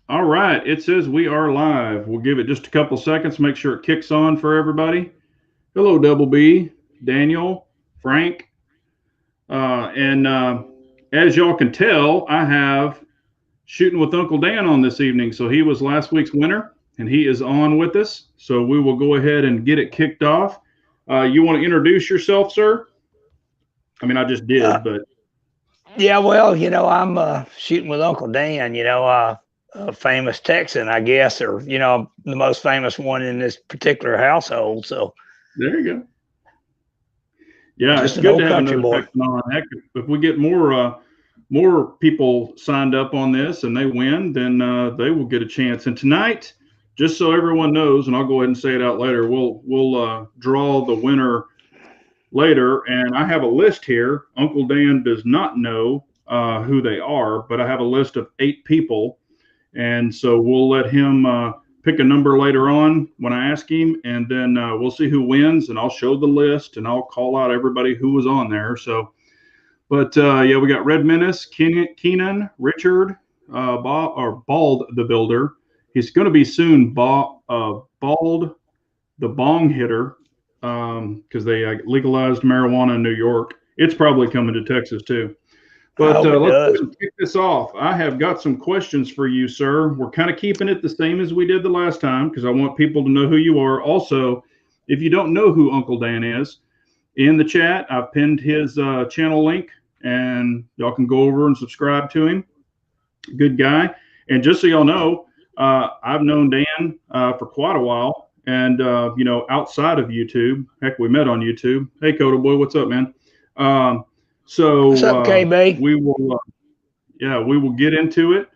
All right, it says we are live. We'll give it just a couple seconds, make sure it kicks on for everybody. Hello, Double B, Daniel, Frank, and as y'all can tell, I have shooting with Uncle Dan on this evening. So he was last week's winner, and he is on with us. So we will go ahead and get it kicked off. You want to introduce yourself, sir? I mean, I just Uh, did, but yeah, well, I'm shooting with Uncle Dan, a famous Texan, I guess, or, the most famous one in this particular household. So there you go. Yeah, it's just an good to old have country another boy. Texan on. Heck, if we get more people signed up on this and they win, then they will get a chance. And tonight, just so everyone knows, and I'll go ahead and say it out later, we'll draw the winner later. And I have a list here. Uncle Dan does not know who they are, but I have a list of 8 people, and so we'll let him pick a number later on when I ask him, and then we'll see who wins, and I'll show the list and I'll call out everybody who was on there. So, but yeah, we got Red Menace, Keenan, Richard, Bald the Builder. He's going to be soon Bald the Bong Hitter because they legalized marijuana in New York. It's probably coming to Texas too. I But hope it let's go ahead does. and kick this off. I have got some questions for you, sir. We're kind of keeping it the same as we did the last time because I want people to know who you are. Also, if you don't know who Uncle Dan is, in the chat, I've pinned his channel link, and y'all can go over and subscribe to him. Good guy. And just so y'all know, I've known Dan for quite a while, and outside of YouTube, heck, we met on YouTube. Hey, Coda Boy, what's up, man? Um, What's so up, KB? we will, yeah, we will get into it.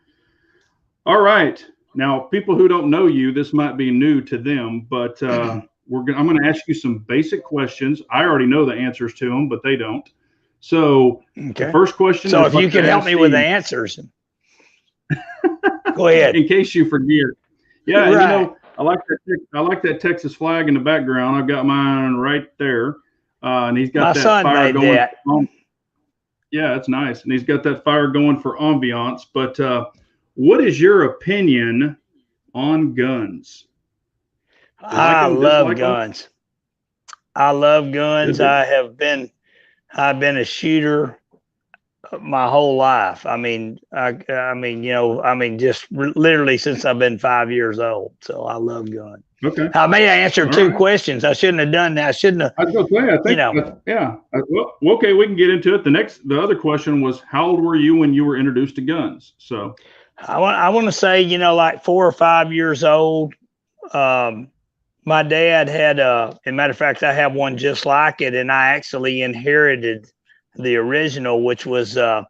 All right. Now, people who don't know you, this might be new to them, but I'm going to ask you some basic questions. I already know the answers to them, but they don't. So the Okay. first question So I'd if you like to could help ask me with the Steve, answers, go ahead. in case you forget. Yeah, and Right. I like that Texas flag in the background. I've got mine right there, and he's My got that son fire made going. that. Yeah, it's nice, and he's got that fire going for ambiance. But what is your opinion on guns? Like I them, love dislike them? guns. I love Good guns. deal. I've been a shooter my whole life. Just literally since I've been 5 years old. So I love guns. Okay. I may have answered All two right. questions. I shouldn't have done that. I shouldn't have, I was going to say, I you think, know. yeah. Well, okay, we can get into it. The other question was, how old were you when you were introduced to guns? So, I want to say, like 4 or 5 years old. Um, my dad had as a matter of fact, I have one just like it, and I actually inherited the original, which was a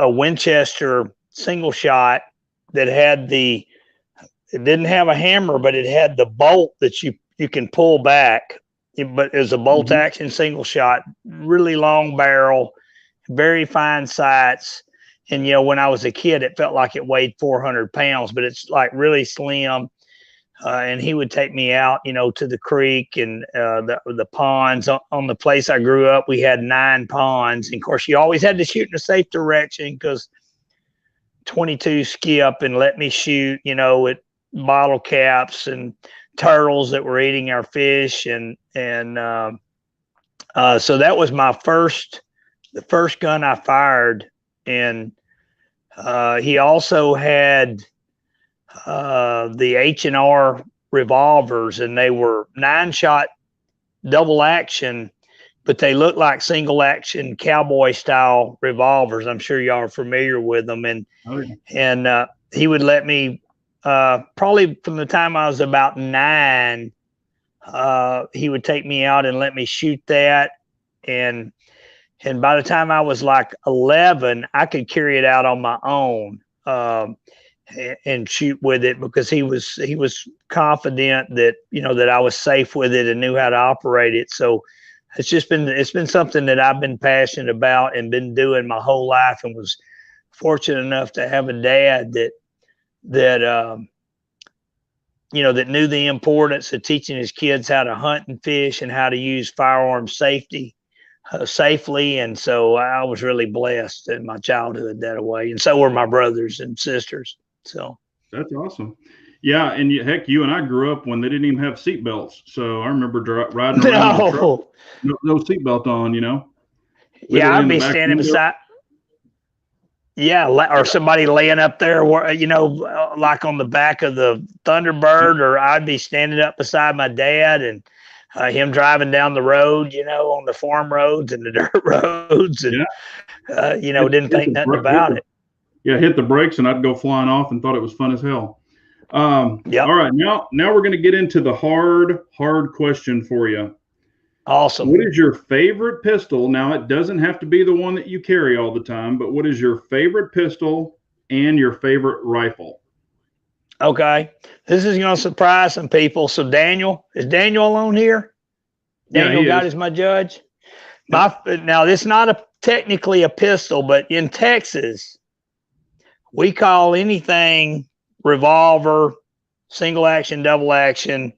Winchester single shot that had it didn't have a hammer, but it had the bolt that you can pull back. But it was a bolt mhm. action single shot, really long barrel, very fine sights. And when I was a kid, it felt like it weighed 400 pounds, but it's like really slim. And he would take me out, to the creek and the ponds on the place I grew up. We had 9 ponds, and of course, you always had to shoot in a safe direction because 22 skip and let me shoot, at bottle caps and turtles that were eating our fish, and so that was the first gun I fired, and he also had the H&R revolvers, and they were 9-shot double action, but they look like single action cowboy style revolvers. I'm sure y'all are familiar with them, and Oh, yeah. and he would let me probably from the time I was about 9. He would take me out and let me shoot that, and by the time I was like 11, I could carry it out on my own. And shoot with it because he was confident that that I was safe with it and knew how to operate it. So it's been something that I've been passionate about and been doing my whole life, and was fortunate enough to have a dad that knew the importance of teaching his kids how to hunt and fish and how to use firearm safely. And so I was really blessed in my childhood that way, and so were my brothers and sisters. So That's awesome. Yeah, and heck, you and I grew up when they didn't even have seat belts. So I remember riding around in the truck, No. no seat belt on. Yeah, Literally I'd in the be back standing window. beside. Yeah, or somebody laying up there, like on the back of the Thunderbird, or I'd be standing up beside my dad and him driving down the road, on the farm roads and the dirt roads, and Yeah, didn't think nothing about it. hit the brakes, and I'd go flying off and thought it was fun as hell. Yep. All right, now we're going to get into the hard question for you. Awesome. What is your favorite pistol? Now, it doesn't have to be the one that you carry all the time, but what is your favorite pistol and your favorite rifle? Okay. This is going to surprise some people. So is Daniel alone here? Daniel God is my judge. Now, this is not technically a pistol, but in Texas, we call anything revolver, single action, double action,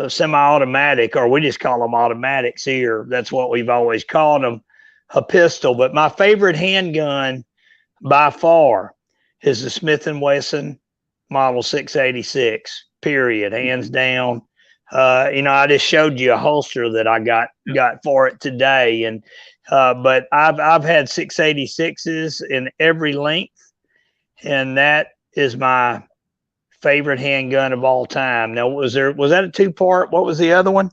semi-automatic, or we just call them automatics here. That's what we've always called them, a pistol. But my favorite handgun by far is the Smith & Wesson Model 686, period, hands down. I just showed you a holster that I got for it today. And but I've had 686s in every length, and that is my favorite handgun of all time. Now, was that a two-part? What was the other one?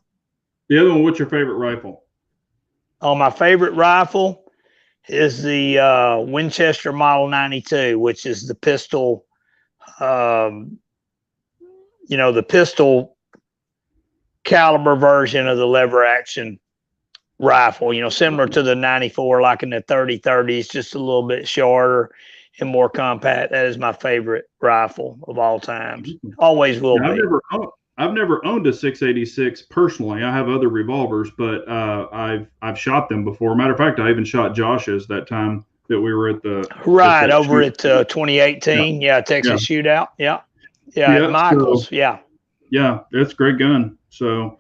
The other one, what's your favorite rifle? Oh, my favorite rifle is the Winchester Model 92, which is the pistol, the pistol caliber version of the lever action rifle, similar to the 94, like in the 30-30s, just a little bit shorter and more compact. That is my favorite rifle of all times. Always will be. I've never owned a 686 personally. I have other revolvers, but I've shot them before. Matter of fact, I even shot Josh's that time that we were at the over at 2018. Yeah, Texas shootout. Yeah, at Michael's. So, yeah, that's a great gun. So,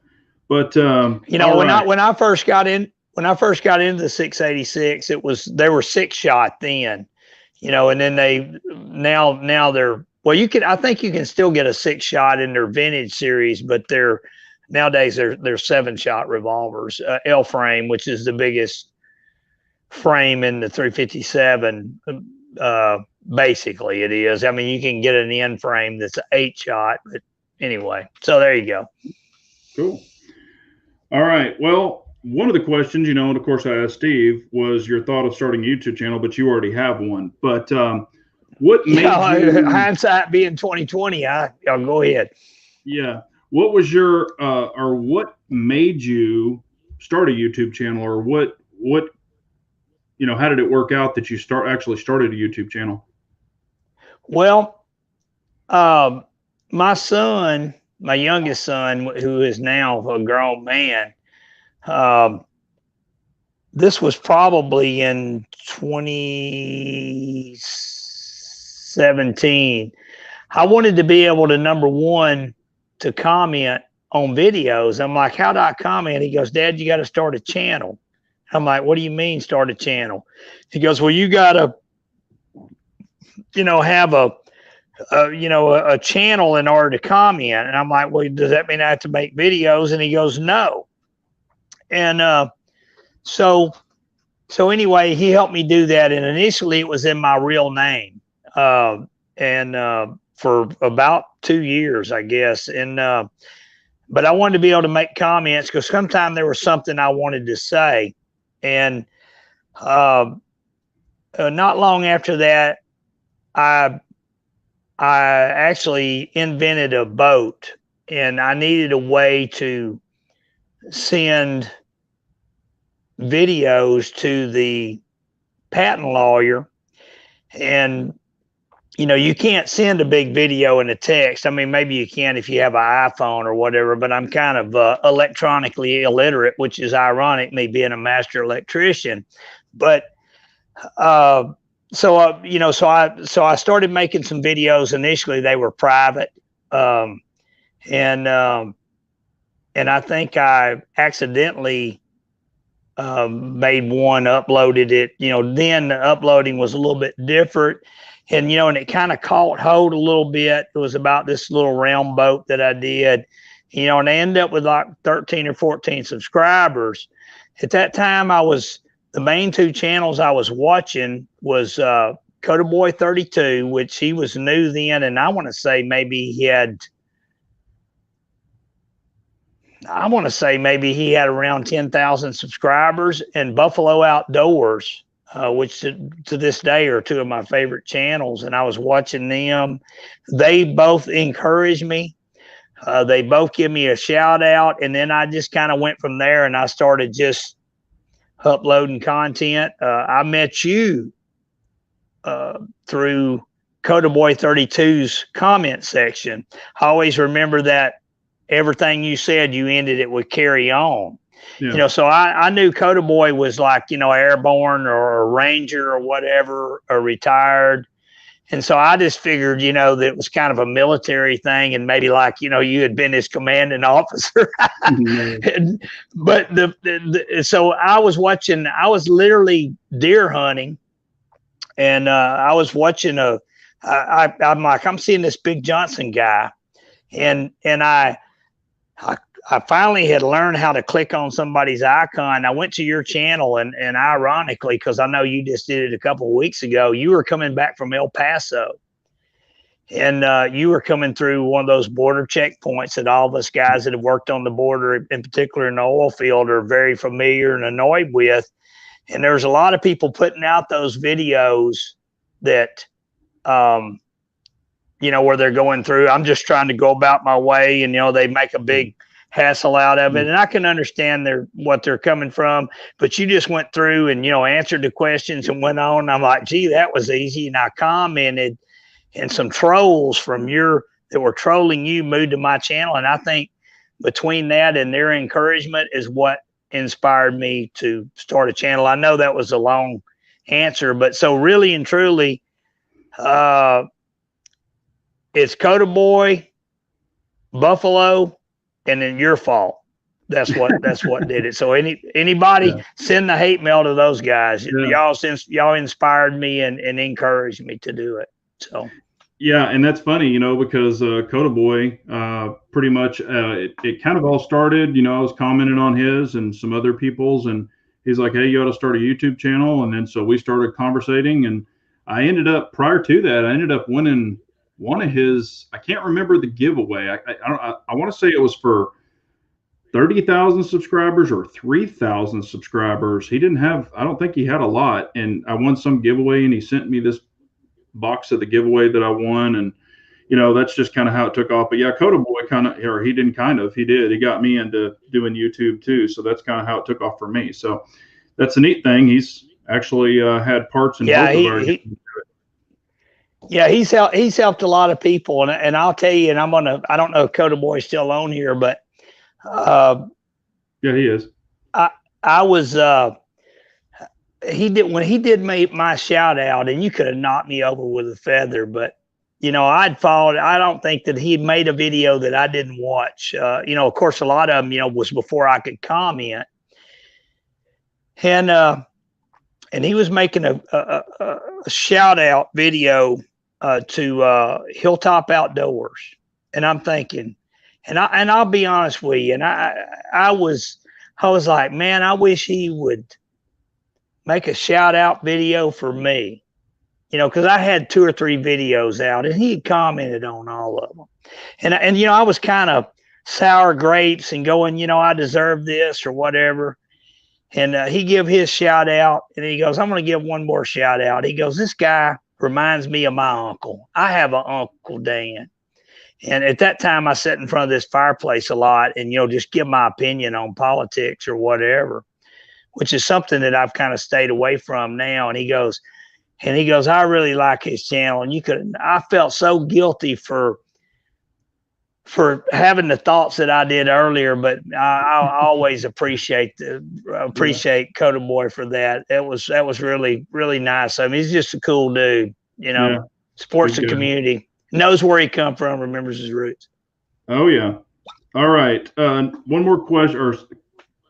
but when I first got into the 686, they were 6-shot then. And then now they're, well, I think you can still get a 6-shot in their vintage series, but nowadays they're 7-shot revolvers, L frame, which is the biggest frame in the 357. Basically it is. I mean, you can get an N frame that's an 8-shot, but anyway, so there you go. Cool. All right. Well, one of the questions, and of course I asked Steve, was your thought of starting a YouTube channel, but you already have one. But what made you, hindsight being 2020? I'll go ahead. Yeah. What was your or what made you start a YouTube channel, or what how did it work out that you actually started a YouTube channel? Well, my youngest son, who is now a grown man, this was probably in 2017. I wanted to be able to, number one, to comment on videos. I'm like, how do I comment? He goes, Dad, you got to start a channel. I'm like, what do you mean start a channel? He goes, well, you got to, have a channel in order to comment. And I'm like, well, does that mean I have to make videos? And he goes, no. And so anyway, he helped me do that. And initially it was in my real name. For about 2 years, I guess. And but I wanted to be able to make comments because sometimes there was something I wanted to say. And not long after that, I actually invented a boat, and I needed a way to send videos to the patent lawyer. And you can't send a big video in a text. I mean, maybe you can if you have an iPhone or whatever, but I'm kind of electronically illiterate, which is ironic, me being a master electrician. But so I started making some videos. Initially, they were private, and I think I accidentally made one, uploaded it. Then the uploading was a little bit different. And, and it kind of caught hold a little bit. It was about this little round boat that I did, and I ended up with like 13 or 14 subscribers. At that time, the main two channels I was watching was Coda Boy 32, which he was new then. And I want to say maybe he had around 10,000 subscribers, and Buffalo Outdoors, which to this day are two of my favorite channels. And I was watching them. They both encouraged me. They both give me a shout out. And then I just kind of went from there, and I started just uploading content. I met you through Coda Boy 32's comment section. I always remember that everything you said, you ended it with carry on. Yeah. So I knew Coda Boy was like, airborne or a ranger or whatever, or retired. And so I just figured, that it was kind of a military thing, and maybe like, you had been his commanding officer. But so I was literally deer hunting, and I was watching I'm like, I'm seeing this Big Johnson guy, and I finally had learned how to click on somebody's icon. I went to your channel, and ironically, because I know you just did it a couple of weeks ago, you were coming back from El Paso, and you were coming through one of those border checkpoints that all of us guys that have worked on the border, in particular in the oil field, are very familiar and annoyed with. And there's a lot of people putting out those videos that, where they're going through. I'm just trying to go about my way, and, they make a big hassle out of it. And I can understand what they're coming from, but you just went through and, answered the questions and went on. I'm like, gee, that was easy. And I commented, and some trolls that were trolling you moved to my channel. And I think between that and their encouragement is what inspired me to start a channel. I know that was a long answer, but so really and truly, it's Coda Boy, Buffalo, and then your fault. That's what did it. So anybody send the hate mail to those guys. Y'all inspired me and encouraged me to do it. So yeah, and that's funny, because Coda Boy, pretty much it kind of all started. I was commenting on his and some other people's, and he's like, "Hey, you ought to start a YouTube channel." And then so we started conversating, and I ended up winning one of his, I can't remember the giveaway. I want to say it was for 30,000 subscribers or 3,000 subscribers. I don't think he had a lot. And I won some giveaway, and he sent me this box of the giveaway that I won. And, that's just kind of how it took off. But yeah, Coda Boy he did. He got me into doing YouTube too. So that's kind of how it took off for me. So that's a neat thing. He's actually had parts in both of our. Yeah, he's helped a lot of people, and I'll tell you, and I don't know if Coda Boy's still on here, but yeah, he is. I was when he did my shout out, and you could have knocked me over with a feather, but I'd followed. I don't think that he made a video that I didn't watch. Of course, a lot of them, was before I could comment, and he was making a shout out video to Hilltop Outdoors, and I'm thinking, and I'll be honest with you, and I was like, man, I wish he would make a shout out video for me, because I had 2 or 3 videos out, and he had commented on all of them, and I was kind of sour grapes and going, I deserve this or whatever. And he give his shout out, and he goes, I'm going to give one more shout out. He goes, this guy reminds me of my uncle. I have an Uncle Dan. And at that time, I sat in front of this fireplace a lot and, just give my opinion on politics or whatever, which is something that I've kind of stayed away from now. And he goes, I really like his channel. And I felt so guilty for having the thoughts that I did earlier, but I always appreciate Coda Boy for that. That was really, really nice. I mean, he's just a cool dude, supports the community, knows where he come from, remembers his roots. Oh yeah. All right. One more question, or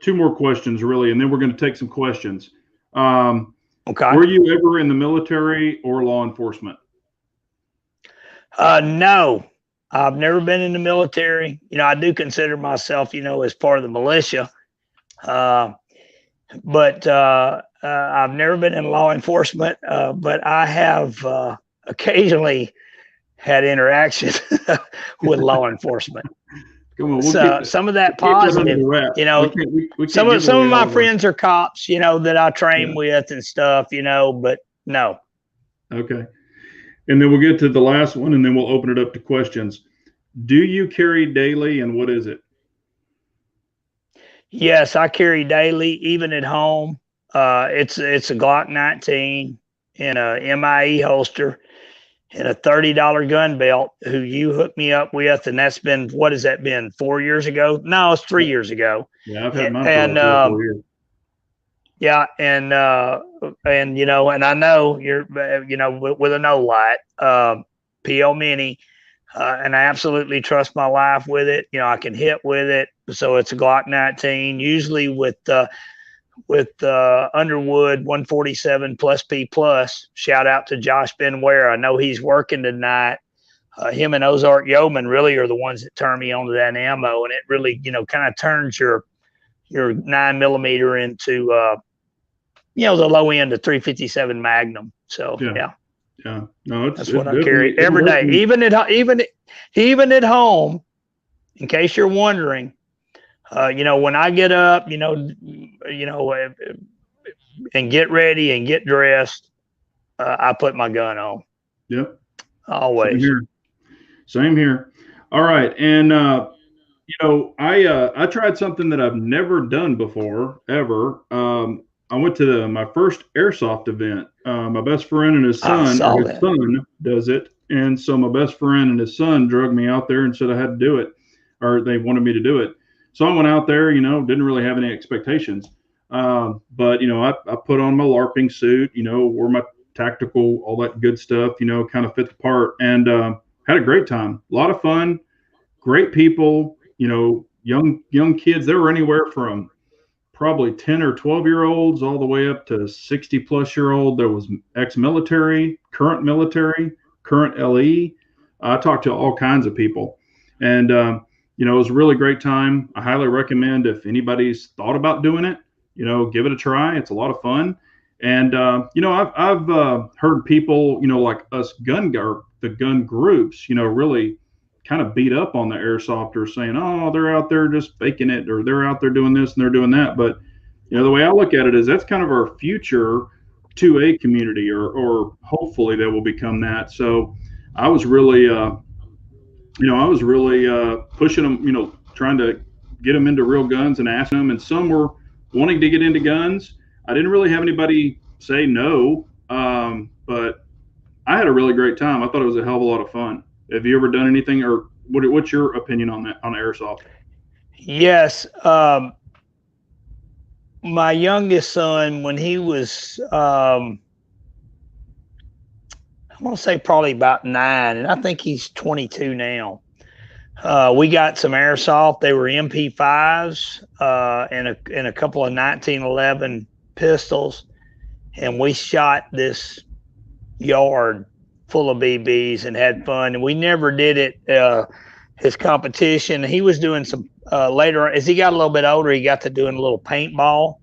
two more questions really, and then we're going to take some questions. Okay. Were you ever in the military or law enforcement? No, I've never been in the military. I do consider myself, as part of the militia. But I've never been in law enforcement, but I have occasionally had interactions with law enforcement. Come on, So some of that positive, some of my friends are cops, that I train with and stuff, but no. Okay. And then we'll get to the last one, and then we'll open it up to questions. Do you carry daily, and what is it? Yes, I carry daily, even at home. It's a Glock 19 in a MIE holster and a $30 gun belt who you hooked me up with. And that's been, what has that been, 4 years ago? No, it's 3 years ago. Yeah, I've had mine for 4 years. Yeah. And I know you're, with a no light, PL Mini, and I absolutely trust my life with it. I can hit with it. So it's a Glock 19, usually with Underwood 147 plus P plus. Shout out to Josh Benware. I know he's working tonight. Him and Ozark Yeoman really are the ones that turn me onto that ammo, and it really, kind of turns your 9mm into, the low end of 357 Magnum. So yeah. No, that's what I carry every day, even at home. In case you're wondering, when I get up, and get ready and get dressed, I put my gun on. Yep. Always. Same here. All right. And, I tried something that I've never done before, ever. I went to my first airsoft event. My best friend and his son does it. And so my best friend and his son drugged me out there and said I had to do it, or they wanted me to do it. So I went out there, didn't really have any expectations. But, I put on my LARPing suit, wore my tactical, all that good stuff, kind of fit the part, and had a great time. A lot of fun, great people, young kids. There were anywhere from probably 10 or 12-year-olds all the way up to 60-plus-year-old. There was ex-military, current military, current LE. I talked to all kinds of people. And, it was a really great time. I highly recommend if anybody's thought about doing it, give it a try. It's a lot of fun. And, I've heard people, like us the gun groups, really kind of beat up on the airsofters saying, oh, they're out there just faking it, or they're out there doing this and they're doing that. But, the way I look at it is that's kind of our future 2A community, or hopefully they will become that. So I was really, pushing them, trying to get them into real guns and asking them. And some were wanting to get into guns. I didn't really have anybody say no, but I had a really great time. I thought it was a hell of a lot of fun. Have you ever done anything, or what's your opinion on that, on airsoft? Yes. My youngest son, when he was, I'm going to say probably about 9, and I think he's 22 now. We got some airsoft. They were MP5s and a couple of 1911 pistols, and we shot this yard full of BBs and had fun. And we never did it his competition. He was doing some later as he got a little bit older. He got to doing a little paintball,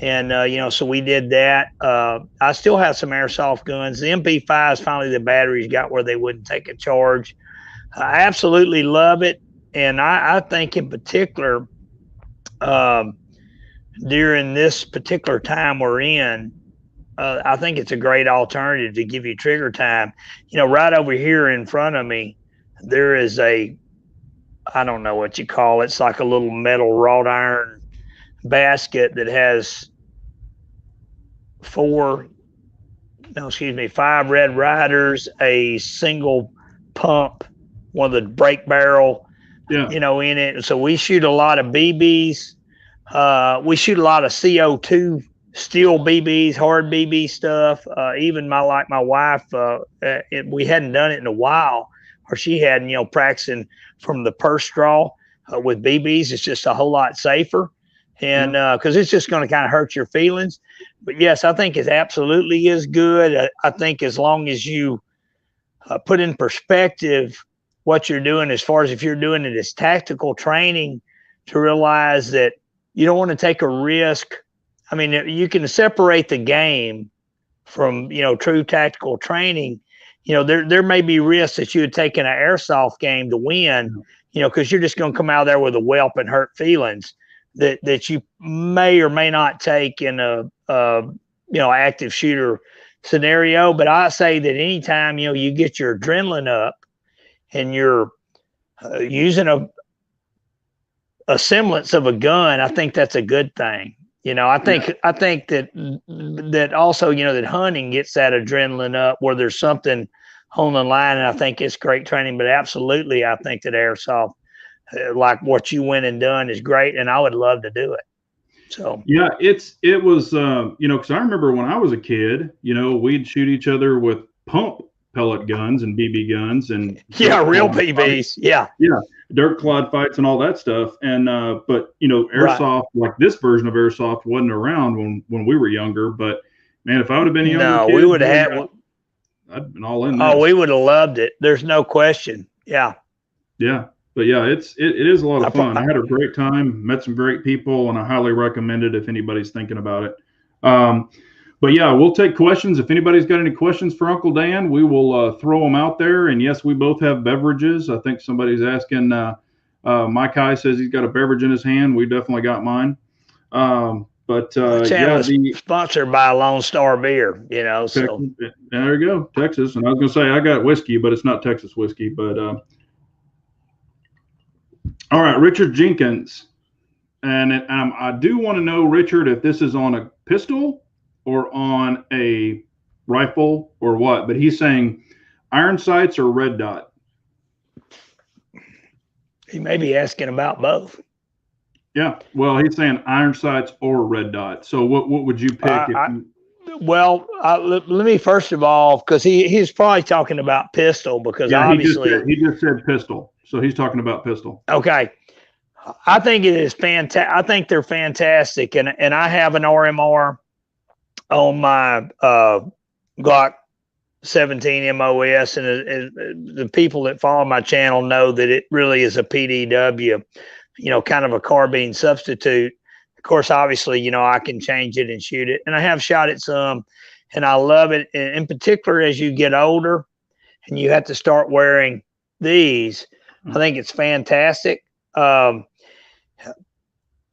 and so we did that. I still have some airsoft guns. The MP5s, finally the batteries got where they wouldn't take a charge. I absolutely love it, and I think in particular during this particular time we're in, I think it's a great alternative to give you trigger time. Right over here in front of me, there is I don't know what you call it. It's like a little metal wrought iron basket that has 5 Red Riders, a single pump, one of the brake barrel, in it. So we shoot a lot of BBs. We shoot a lot of CO2 steel BBs, hard BB stuff. Even my wife, we hadn't done it in a while, or she hadn't, practicing from the purse draw with BBs. It's just a whole lot safer. and because it's just going to kind of hurt your feelings. But yes, I think it absolutely is good. I think as long as you put in perspective what you're doing, as far as if you're doing it as tactical training, to realize that you don't want to take a risk. I mean, you can separate the game from, true tactical training. There may be risks that you would take in an airsoft game to win, because you're just going to come out there with a whelp and hurt feelings that you may or may not take in a active shooter scenario. But I say that anytime, you get your adrenaline up and you're using a semblance of a gun, I think that's a good thing. I think that also, that hunting gets that adrenaline up where there's something on the line, and I think it's great training. But absolutely, I think that airsoft, like what you went and done, is great, and I would love to do it. So yeah, it was because I remember when I was a kid, we'd shoot each other with pump pellet guns and BB guns and real BBs, dirt clod fights and all that stuff. And but airsoft, like this version of airsoft, wasn't around when we were younger. But man, if I would have been a younger kid, we would have had. I'd been all in. Oh, we would have loved it. There's no question. Yeah. But yeah, it is a lot of fun. I had a great time, met some great people, and I highly recommend it if anybody's thinking about it. But yeah, we'll take questions. If anybody's got any questions for Uncle Dan, we will throw them out there. And yes, we both have beverages. I think somebody's asking. Mike High says he's got a beverage in his hand. We definitely got mine. Sponsored by Lone Star Beer, Texas, so there you go, Texas. And I was gonna say I got whiskey, but it's not Texas whiskey. But all right, Richard Jenkins, and I do want to know, Richard, if this is on a pistol or on a rifle or what. But he's saying iron sights or red dot. He may be asking about both. Yeah, well, he's saying iron sights or red dot. So what would you pick? Let me first of all, because he's probably talking about pistol, because obviously he just said pistol, so he's talking about pistol. Okay, I think it is fantastic. I think they're fantastic, and I have an RMR on my Glock 17 MOS, and the people that follow my channel know that it really is a PDW. Kind of a carbine substitute. Of course, obviously, I can change it and shoot it. And I have shot it some, and I love it. And in particular, as you get older and you have to start wearing these, I think it's fantastic. The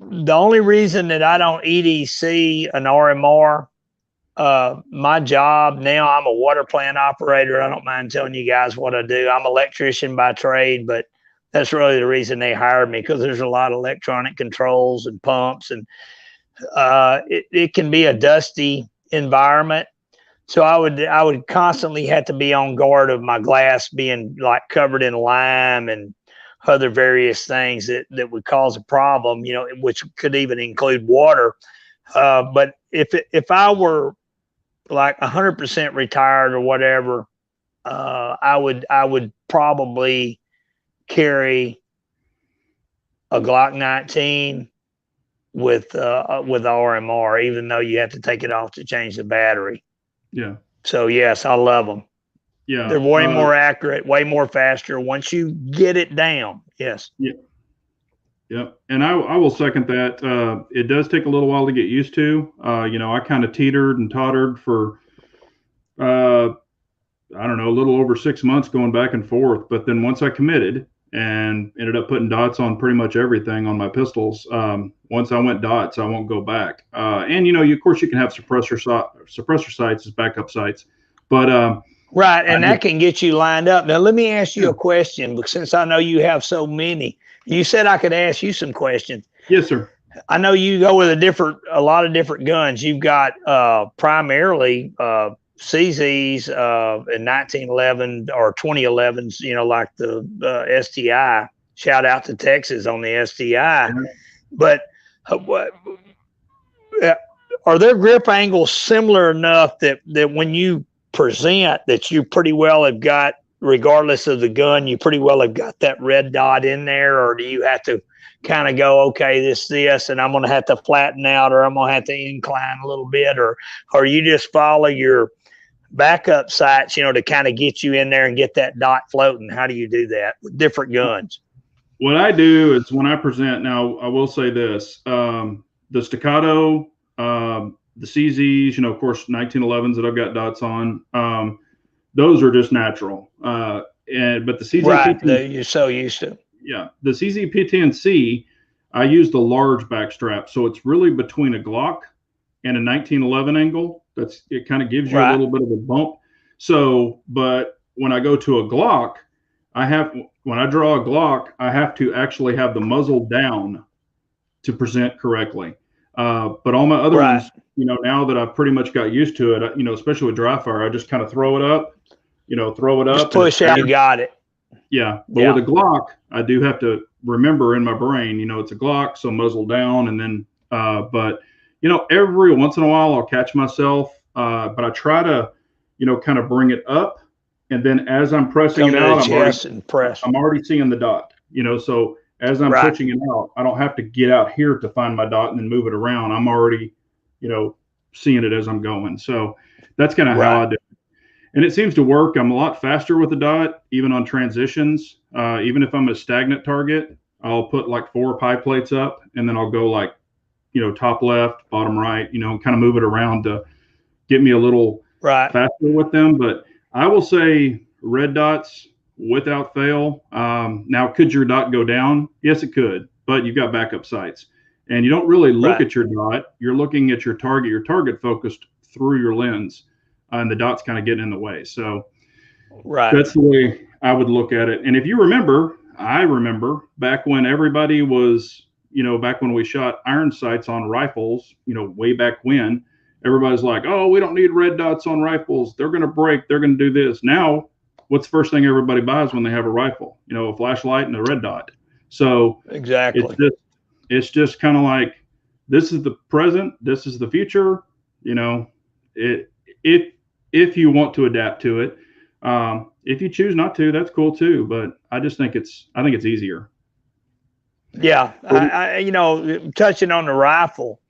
only reason that I don't EDC an RMR, my job now, I'm a water plant operator. I don't mind telling you guys what I do. I'm an electrician by trade, but that's really the reason they hired me, because there's a lot of electronic controls and pumps, and it can be a dusty environment. So I would constantly have to be on guard of my glass being like covered in lime and other various things that would cause a problem, which could even include water. But if I were like 100% retired or whatever, I would probably carry a Glock 19 with RMR, even though you have to take it off to change the battery. Yeah. So yes, I love them. Yeah. They're way more accurate, way more faster once you get it down. Yes. Yeah. Yeah. And I will second that. It does take a little while to get used to. I kind of teetered and tottered for I don't know, a little over 6 months going back and forth. But then once I committed and ended up putting dots on pretty much everything on my pistols, once I went dots, I won't go back. And, of course, you can have suppressor sights as backup sights. But right. And that can get you lined up. Now, let me ask you a question, because since I know you have so many, you said I could ask you some questions. Yes, sir. I know you go with a lot of different guns. You've got primarily CZs in 1911 or 2011s, like the STI. Shout out to Texas on the STI. Mm-hmm. But are their grip angles similar enough that when you present that you pretty well have got, regardless of the gun, you pretty well have got that red dot in there? Or do you have to kind of go, okay, this, and I'm going to have to flatten out, or I'm going to have to incline a little bit, or you just follow your backup sights, to kind of get you in there and get that dot floating? How do you do that with different guns? What I do is when I present, now I will say this, the staccato, the CZs, of course, 1911s that I've got dots on, those are just natural. But the CZ, right, you're so used to. Yeah, the CZ P10C, I use the large back strap, so it's really between a Glock and a 1911 angle. It kind of gives you a little bit of a bump. So, but when I go to a Glock, when I draw a Glock, I have to actually have the muzzle down to present correctly. But all my other ones, now that I've pretty much got used to it, especially with dry fire, I just kind of throw it up, Just push out, you got it. Yeah. But with a Glock, I do have to remember in my brain, it's a Glock, so muzzle down. And then, but, every once in a while I'll catch myself, but I try to, kind of bring it up. And then as I'm pressing it out, I'm already seeing the dot, so as I'm pushing it out, I don't have to get out here to find my dot and then move it around. I'm already, seeing it as I'm going. So that's kind of how I do it. And it seems to work. I'm a lot faster with the dot, even on transitions. Even if I'm a stagnant target, I'll put like 4 pie plates up, and then I'll go like, top left, bottom right, kind of move it around to get me a little faster with them. But I will say red dots without fail. Now, could your dot go down? Yes, it could, but you've got backup sights. And you don't really look at your dot. You're looking at your target focused through your lens. And the dot's kind of getting in the way. So that's the way I would look at it. And if you remember, I remember back when everybody was, back when we shot iron sights on rifles, way back when, everybody's like, oh, we don't need red dots on rifles. They're going to break. They're going to do this. Now, what's the first thing everybody buys when they have a rifle? A flashlight and a red dot. So exactly, it's just kind of like, this is the present. This is the future. If you want to adapt to it, if you choose not to, that's cool too. But I just think it's easier. Yeah, I touching on the rifle,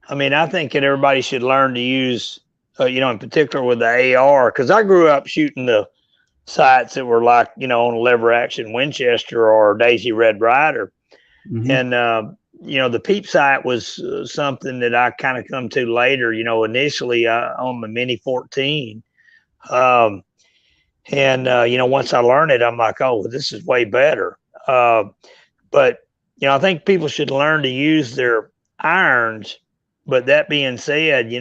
I mean, I think that everybody should learn to use, in particular with the AR, because I grew up shooting the sights that were like, on a lever action Winchester or Daisy Red Ryder, and the peep sight was something that I kind of come to later, initially on the Mini 14. Once I learned it, I'm like, oh, this is way better. But, I think people should learn to use their irons. But that being said,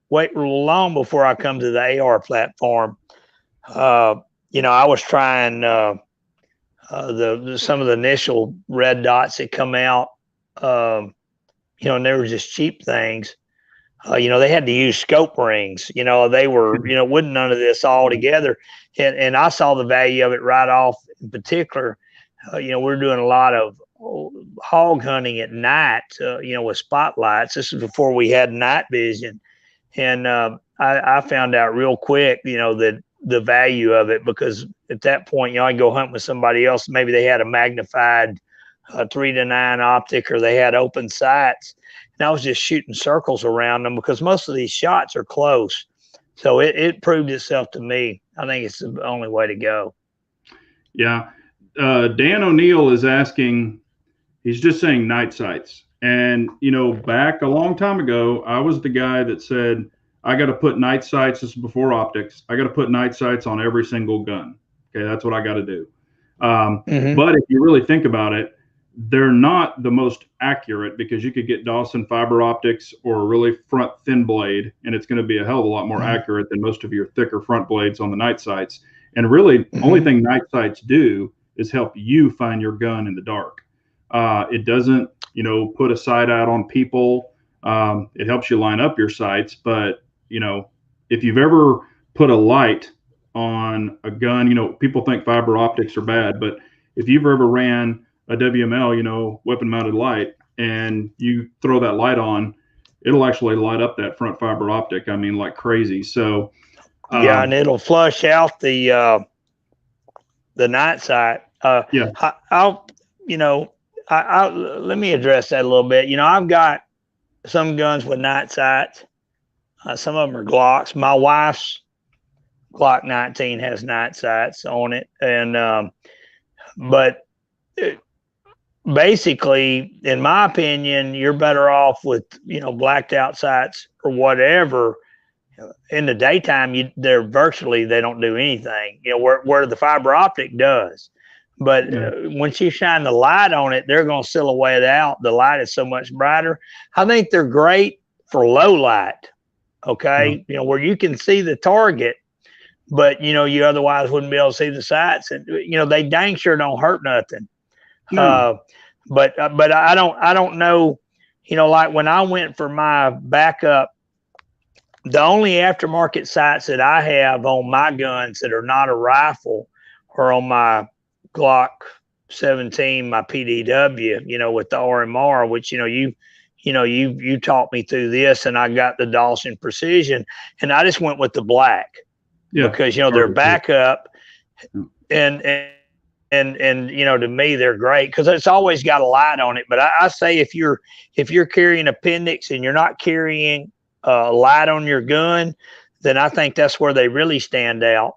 wait real long before I come to the AR platform. I was trying some of the initial red dots that come out. And they were just cheap things. They had to use scope rings. They were, wouldn't none of this all together. And I saw the value of it right off. In particular, we're doing a lot of hog hunting at night, with spotlights. This is before we had night vision. And I found out real quick, that the value of it, because at that point, I'd go hunt with somebody else. Maybe they had a magnified 3-9 optic, or they had open sights, and I was just shooting circles around them because most of these shots are close. So it proved itself to me. I think it's the only way to go. Yeah. Dan O'Neill is asking, he's just saying night sights. And, back a long time ago, I was the guy that said, I got to put night sights, this is before optics, I got to put night sights on every single gun. Okay, that's what I got to do. But if you really think about it, they're not the most accurate, because you could get Dawson fiber optics or a really front thin blade, and it's going to be a hell of a lot more accurate than most of your thicker front blades on the night sights. And really, only thing night sights do is help you find your gun in the dark. It doesn't, put a sight out on people. It helps you line up your sights. But, if you've ever put a light on a gun, people think fiber optics are bad, but if you've ever ran a WML, weapon mounted light, and you throw that light on, it'll actually light up that front fiber optic. I mean, like crazy. So, and it'll flush out the night sight. I'll, let me address that a little bit. You know, I've got some guns with night sights. Some of them are Glocks. My wife's Glock 19 has night sights on it, and but basically, in my opinion, you're better off with, you know, blacked out sights or whatever. In the daytime, they don't do anything. You know, where the fiber optic does. But once you shine the light on it, they're going to silhouette out. The light is so much brighter. I think they're great for low light. Okay, you know, where you can see the target, but you know, you otherwise wouldn't be able to see the sights, and you know, they dang sure don't hurt nothing. No. But I don't know, you know, like when I went for my backup, the only aftermarket sights that I have on my guns that are not a rifle are on my Glock 17, my PDW, you know, with the RMR, which, you taught me through this, and I got the Dawson Precision, and I just went with the black because, you know, they're backup, and you know, to me, they're great because it's always got a light on it. But I say if you're carrying appendix and you're not carrying a light on your gun, then I think that's where they really stand out.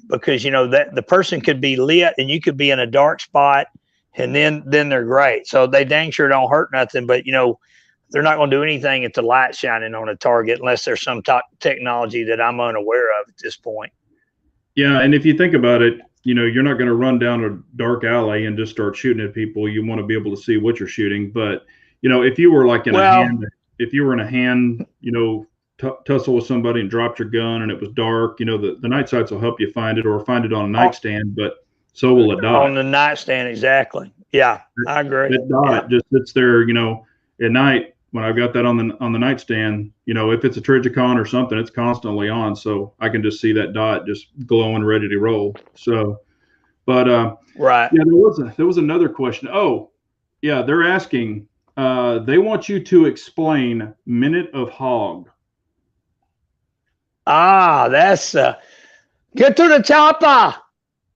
Because, you know, that the person could be lit and you could be in a dark spot, and then they're great. So they dang sure don't hurt nothing, but, you know, they're not going to do anything if the light's shining on a target unless there's some technology that I'm unaware of at this point. Yeah, and if you think about it, you know, you're not going to run down a dark alley and just start shooting at people. You want to be able to see what you're shooting. But, you know, if you were like in a hand, you know, tussle with somebody and dropped your gun and it was dark, you know, the night sights will help you find it, or find it on a nightstand, but so will a dot. On the nightstand, exactly. Yeah, I agree. That dot just sits there, you know, at night when I've got that on the nightstand, you know, if it's a Trijicon or something, it's constantly on. So I can just see that dot just glowing, ready to roll. So, but right. Yeah, there was another question. Oh, yeah, they're asking, they want you to explain minute of hog. That's get to the chopper.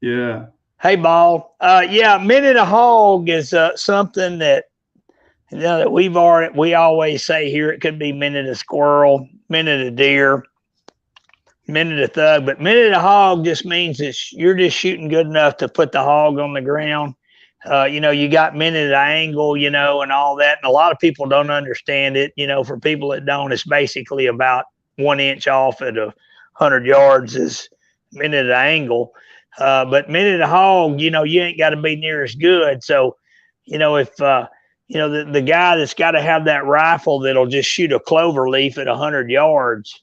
Yeah. Hey, ball. Yeah, minute of hog is something that, you know, that we always say here. It could be minute of squirrel, minute of deer, minute of thug, but minute of hog just means that you're just shooting good enough to put the hog on the ground. You know, you got minute of angle, you know, and all that. And a lot of people don't understand it. You know, for people that don't, it's basically about 1 inch off at 100 yards is minute of angle. But minute of hog, you know, you ain't got to be near as good. So, you know, if, you know, the guy that's got to have that rifle that'll just shoot a clover leaf at 100 yards,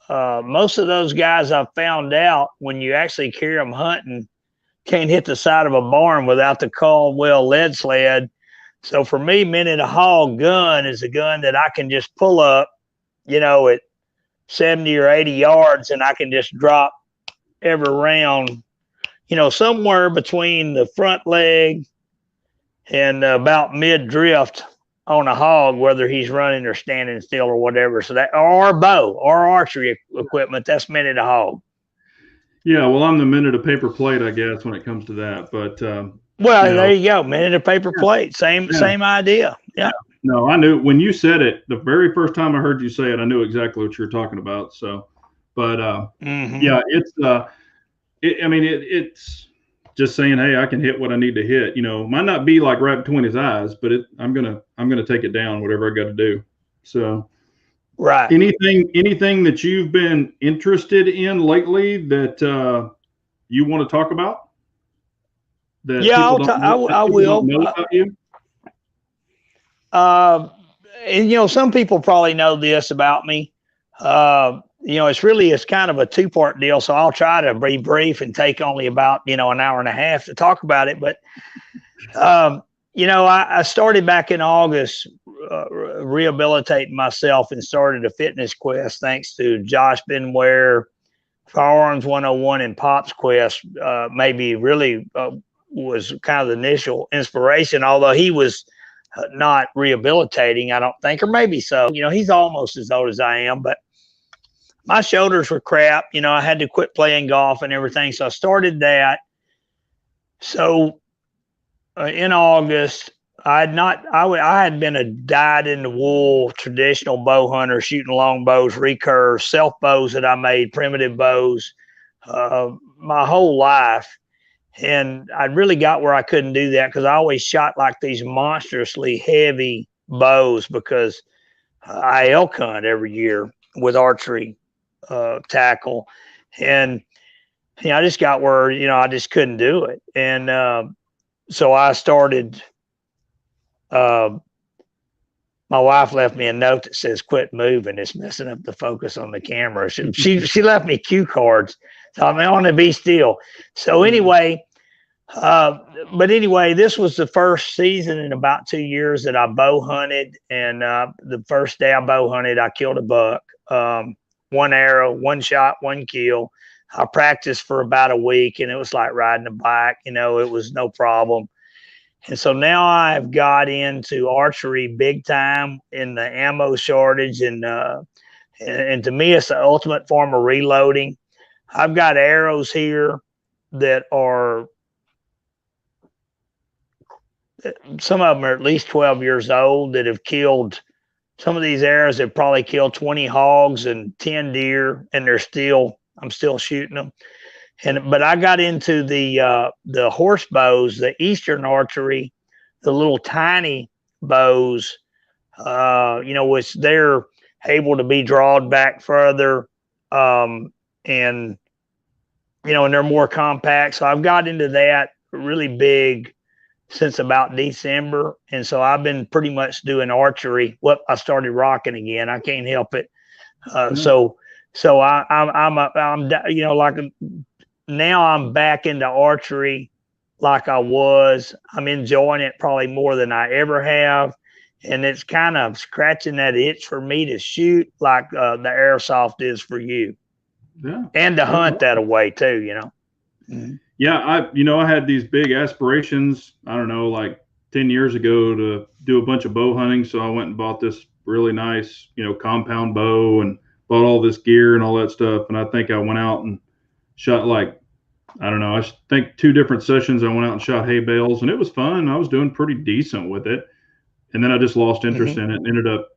most of those guys I've found out, when you actually carry them hunting, can't hit the side of a barn without the Caldwell lead sled. So for me, minute of hog gun is a gun that I can just pull up, you know, at 70 or 80 yards, and I can just drop every round, you know, somewhere between the front leg and about mid drift on a hog, whether he's running or standing still or whatever. So that, or bow or archery equipment, that's minute of hog. Yeah, well, I'm the minute of paper plate, I guess, when it comes to that. But well, there you go, minute of paper plate, same idea. Yeah. No, I knew when you said it, the very first time I heard you say it, I knew exactly what you were talking about. So, but yeah, it's it's just saying, hey, I can hit what I need to hit. You know, might not be like right between his eyes, but I'm gonna take it down, whatever I got to do. So, right. Anything that you've been interested in lately that you want to talk about? That I will. Know about you? And, you know, some people probably know this about me. You know, it's kind of a two-part deal. So I'll try to be brief and take only about, you know, an hour and a half to talk about it. But, you know, I started back in August rehabilitating myself and started a fitness quest thanks to Josh Benware, Firearms 101, and Pop's Quest. Maybe really was kind of the initial inspiration, although he was not rehabilitating, I don't think, or maybe so. You know, he's almost as old as I am, but my shoulders were crap. You know, I had to quit playing golf and everything. So I started that. So in August. I had been a dyed in the wool traditional bow hunter, shooting long bows, recurves, self bows that I made, primitive bows, my whole life. And I really got where I couldn't do that because I always shot like these monstrously heavy bows because I elk hunt every year with archery tackle. And I just got where, I just couldn't do it. And so I started, my wife left me a note that says, "Quit moving. It's messing up the focus on the camera." She left me cue cards. So I want to be still. So anyway, but anyway, this was the first season in about 2 years that I bow hunted. And the first day I bow hunted, I killed a buck. One arrow, one shot, one kill. I practiced for about a week, and it was like riding a bike. It was no problem. And so now I've got into archery big time in the ammo shortage. And to me, it's the ultimate form of reloading. I've got arrows here that are, some of them are at least 12 years old, that have killed, some of these arrows have probably killed 20 hogs and 10 deer, and I'm still shooting them. But I got into the horse bows, the Eastern archery, the little tiny bows, which they're able to be drawn back further, and and they're more compact. So I've got into that really big since about December, and so I've been pretty much doing archery. I started rocking again. I can't help it. So I'm like. Now I'm back into archery like I was. I'm enjoying it probably more than I ever have. And it's kind of scratching that itch for me to shoot like the airsoft is for you. Yeah. And to hunt that away too, Mm-hmm. Yeah, I had these big aspirations, I don't know, like 10 years ago to do a bunch of bow hunting. So I went and bought this really nice, compound bow and bought all this gear and all that stuff. And I think I went out and shot like, I don't know, I think 2 different sessions. I went out and shot hay bales, and it was fun. I was doing pretty decent with it. And then I just lost interest in it and ended up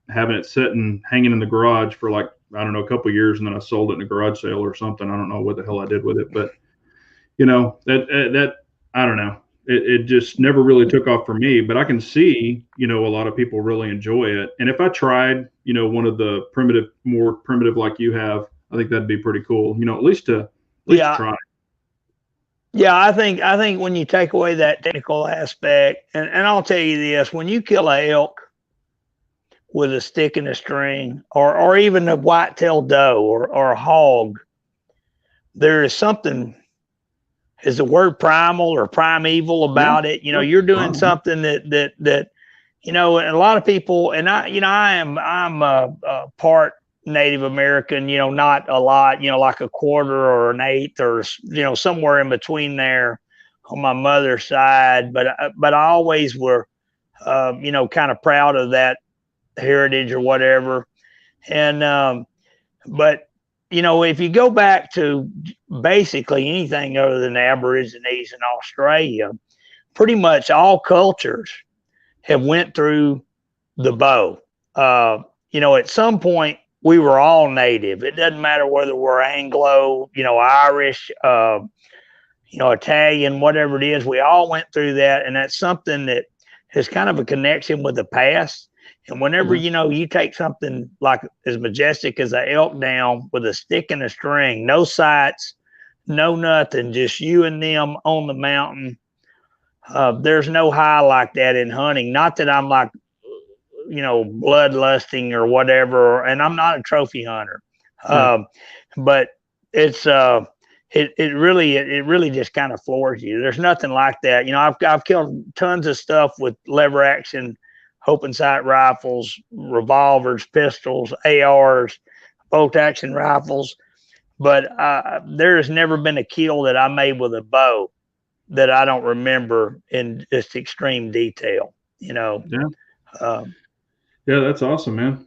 having it sitting, hanging in the garage for like, I don't know, a couple of years. And then I sold it in a garage sale or something. I don't know what the hell I did with it, but that I don't know. It just never really took off for me, but I can see, a lot of people really enjoy it. And if I tried, one of the more primitive like you have, I think that'd be pretty cool, at least to try. Yeah, I think when you take away that technical aspect, and I'll tell you this, when you kill an elk with a stick and a string, or even a white-tailed doe or a hog, there is something, is the word primal or primeval about it. You're doing something that and a lot of people, and I'm a part Native American, not a lot, like a quarter or an eighth or, somewhere in between there on my mother's side. But I always were, kind of proud of that heritage or whatever. And, but, if you go back to basically anything other than the Aborigines in Australia, pretty much all cultures have went through the bow. At some point, we were all native. It doesn't matter whether we're Anglo, Irish, Italian, whatever it is. We all went through that. And that's something that has kind of a connection with the past. And whenever, you take something like as majestic as an elk down with a stick and a string, no sights, no nothing, just you and them on the mountain. There's no high like that in hunting. Not that I'm like, bloodlusting or whatever, and I'm not a trophy hunter. But it's it really just kind of floors you. There's nothing like that. I've killed tons of stuff with lever action open sight rifles, revolvers, pistols, ARs, bolt action rifles, but there has never been a kill that I made with a bow that I don't remember in just extreme detail. Yeah, that's awesome, man.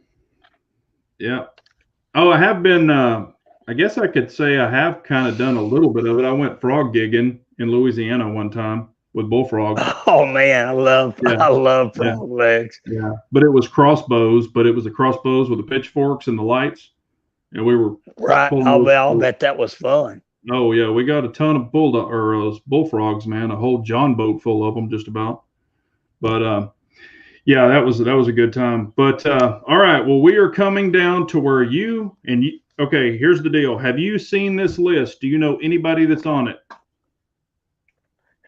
Yeah. Oh, I have been, I guess I could say I have kind of done a little bit of it. I went frog gigging in Louisiana one time. with bullfrogs. Oh man, Yeah, I love yeah, frog legs. yeah. But it was crossbows, but it was the crossbows with the pitchforks and the lights, and we were Right. pulling those. I'll bet that was fun. Oh yeah, we got a ton of bullfrogs, man. A whole John boat full of them, just about. But yeah, that was a good time. But all right, well, we are coming down to where okay, here's the deal. Have you seen this list? Do you know anybody that's on it?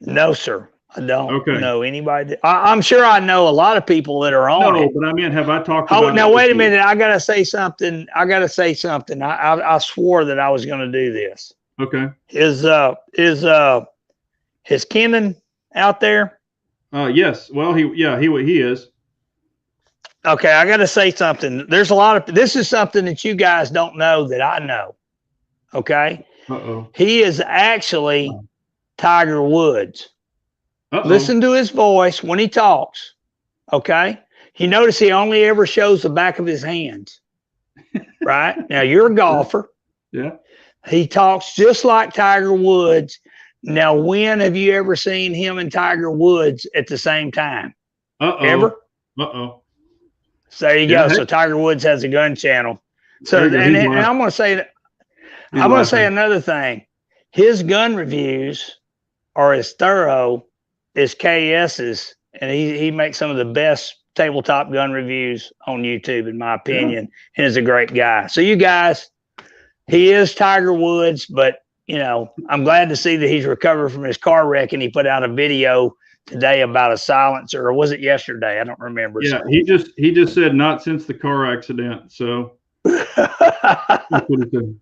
No, sir. I don't Okay. know anybody. I'm sure I know a lot of people that are on it. No, but I mean, have I talked Oh, about now it wait a with you? minute. I gotta say something. I swore that I was gonna do this. Okay. Is Kenan out there? Yes. Well, he is. Okay, I gotta say something. There's a lot of this is something that you guys don't know that I know. Okay. Uh-oh. He is actually Tiger Woods. Uh-oh. Listen to his voice when he talks. Okay. You notice he only ever shows the back of his hands. Right? Now you're a golfer. Yeah. He talks just like Tiger Woods. Now, when have you ever seen him and Tiger Woods at the same time? Uh-oh. Ever? Uh-oh. So there you go. So Tiger Woods has a gun channel. So and I'm going to say another thing. His gun reviews are as thorough as KS's, and he makes some of the best tabletop gun reviews on YouTube, in my opinion, and is a great guy. So you guys, he is Tiger Woods, but you know, I'm glad to see that he's recovered from his car wreck, and he put out a video today about a silencer, or was it yesterday? I don't remember. Yeah, he just said not since the car accident. So that's what he said.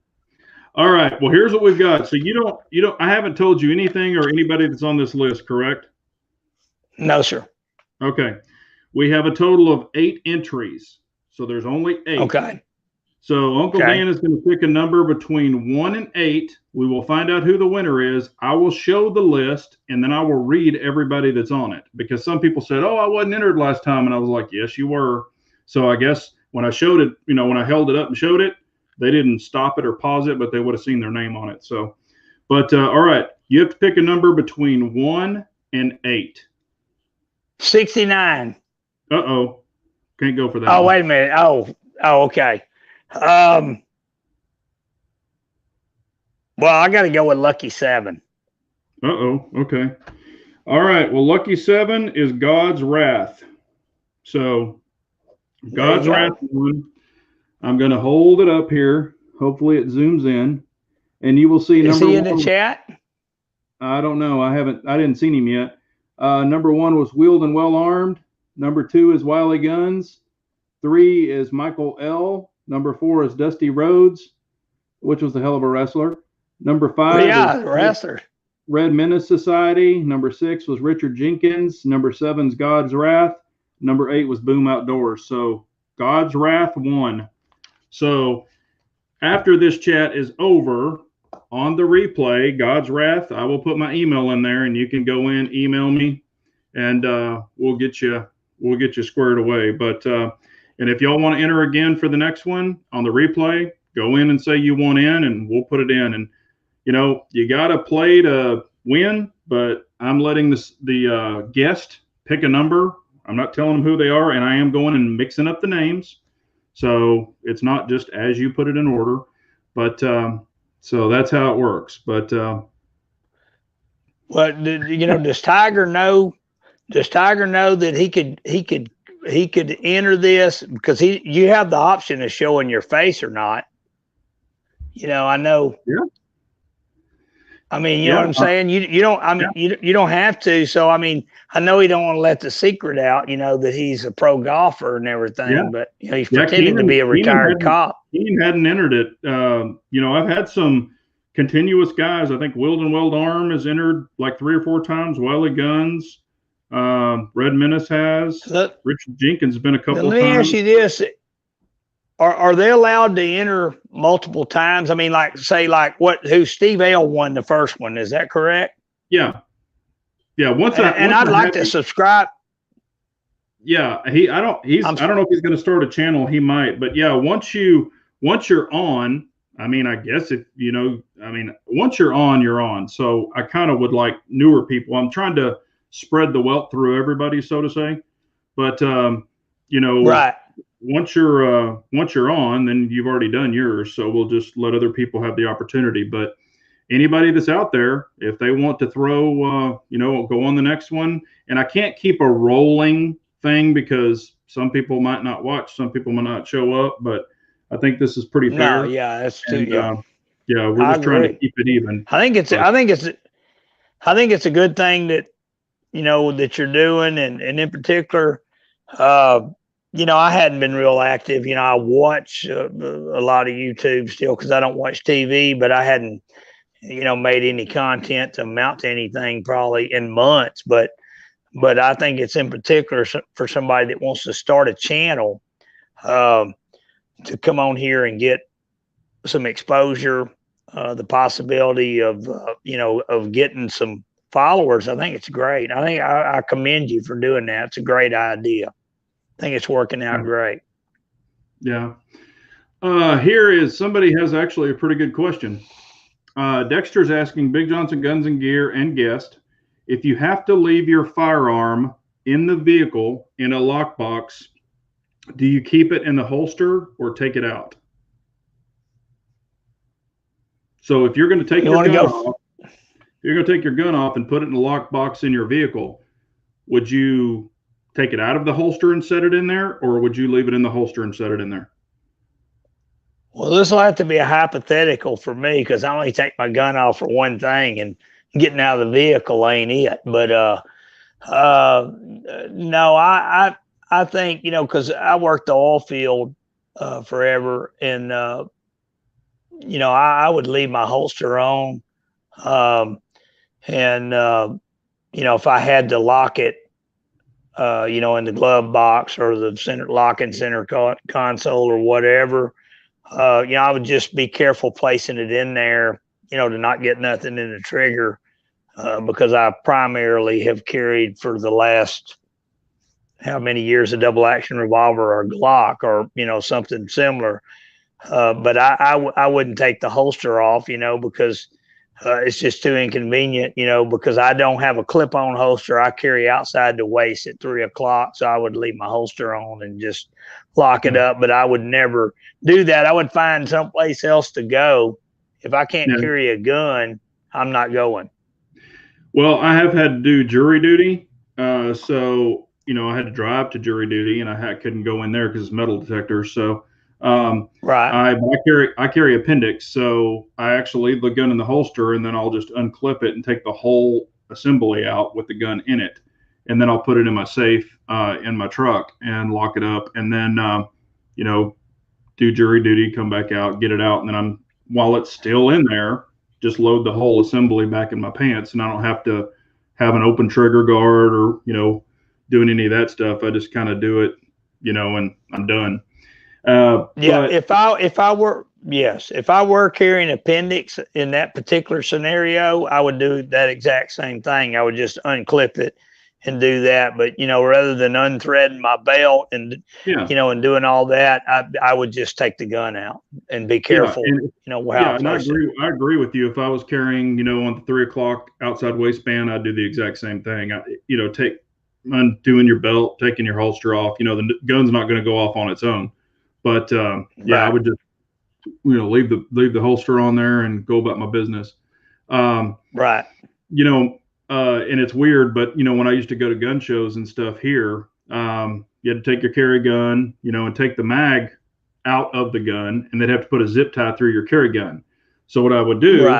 All right. Well, here's what we've got. So you don't I haven't told you anything or anybody that's on this list, correct? No, sir. Okay. We have a total of 8 entries. So there's only 8. Okay. So Uncle Dan is going to pick a number between 1 and 8. We will find out who the winner is. I will show the list, and then I will read everybody that's on it. Because some people said, oh, I wasn't entered last time. And I was like, yes, you were. So I guess when I showed it, when I held it up and showed it, they didn't stop it or pause it, but they would have seen their name on it. So, but all right, you have to pick a number between 1 and 8. 69. Uh-oh. Can't go for that. Oh, wait a minute. Oh, okay. Well, I got to go with lucky 7. Uh-oh. Okay. All right. Well, lucky 7 is God's Wrath. So God's Wrath 1. I'm going to hold it up here. Hopefully it zooms in, and you will see number 1. Is he in the chat? I don't know. I didn't see him yet. Number 1 was Wheeled and Well Armed. Number 2 is Wiley Guns. 3 is Michael L. Number 4 is Dusty Rhodes, which was a hell of a wrestler. Number 5 is wrestler. Red Menace Society. Number 6 was Richard Jenkins. Number 7 is God's Wrath. Number 8 was Boom Outdoors. So God's Wrath won. So after this chat is over, on the replay, God's Wrath, I will put my email in there, and you can go in, email me, and we'll get you squared away. But and if y'all want to enter again for the next one on the replay, go in and say you want in, and we'll put it in. And you got to play to win, but I'm letting the guest pick a number. I'm not telling them who they are, and I am going and mixing up the names. So it's not just as you put it in order, but so that's how it works. But does Tiger know? Does Tiger know that he could enter this, because you have the option of showing your face or not? I know. Yeah. I mean, you know what I'm saying? You don't. I mean, you don't have to. So I mean, I know he don't want to let the secret out. That he's a pro golfer and everything. Yeah. But he's pretending to be a retired cop. He hadn't entered it. I've had some continuous guys. I think Wheeled and Weld Arm has entered like 3 or 4 times. Wiley Guns, Red Menace has. Richard Jenkins has been a couple of times. Let me ask you this. Are they allowed to enter multiple times? I mean, who Steve L won the first one? Is that correct? Yeah. Yeah. I'd like to subscribe. Yeah. I don't know if he's going to start a channel. He might, but yeah, once you're on, I mean, I guess once you're on, you're on. So I kind of would like newer people. I'm trying to spread the wealth through everybody, so to say. But Right. once you're on, then you've already done yours. So we'll just let other people have the opportunity. But anybody that's out there, if they want to throw, go on the next one. And I can't keep a rolling thing because some people might not watch, some people might not show up. But I think this is pretty fair. No, yeah, that's too. And Yeah, we're I just trying to agree. keep it even. I think it's. But, I think it's a good thing that that you're doing, and in particular, I hadn't been real active. I watch a lot of YouTube still because I don't watch TV, but I hadn't made any content to amount to anything probably in months. But I think it's in particular for somebody that wants to start a channel to come on here and get some exposure, the possibility of of getting some followers. I think it's great. I think I commend you for doing that. It's a great idea. I think it's working out great. Yeah. Here is somebody has actually a pretty good question. Dexter's asking Big Johnson Guns and Gear and guest, if you have to leave your firearm in the vehicle in a lockbox, do you keep it in the holster or take it out? So if you're going to take your gun off, you're going to take your gun off and put it in a lockbox in your vehicle, would you take it out of the holster and set it in there, or would you leave it in the holster and set it in there? Well, this will have to be a hypothetical for me because I only take my gun off for one thing, and getting out of the vehicle ain't it. But no, I think because I worked the oil field forever, and I would leave my holster on, and if I had to lock it, in the glove box or the center console or whatever. I would just be careful placing it in there, to not get nothing in the trigger, because I primarily have carried for the last how many years a double action revolver or Glock or something similar. But I wouldn't take the holster off, because it's just too inconvenient, because I don't have a clip-on holster. I carry outside the waist at 3 o'clock, so I would leave my holster on and just lock it up. But I would never do that. I would find someplace else to go. If I can't carry a gun, I'm not going. Well, I have had to do jury duty, so I had to drive to jury duty, and I couldn't go in there because it's metal detectors. So. Right. I carry appendix, so I actually leave the gun in the holster, and then I'll just unclip it and take the whole assembly out with the gun in it, and then I'll put it in my safe in my truck and lock it up, and then do jury duty, come back out, get it out, and then while it's still in there, just load the whole assembly back in my pants, and I don't have to have an open trigger guard or doing any of that stuff. I just kind of do it, and I'm done. If I were carrying appendix in that particular scenario, I would do that exact same thing. I would just unclip it and do that. But rather than unthreading my belt and and doing all that, I would just take the gun out and be careful. And I agree with you. If I was carrying on the 3 o'clock outside waistband, I'd do the exact same thing. Undoing your belt, taking your holster off. The gun's not going to go off on its own. But I would just leave the holster on there and go about my business. Right. And it's weird, but when I used to go to gun shows and stuff here, you had to take your carry gun, and take the mag out of the gun, and they'd have to put a zip tie through your carry gun. So what I would do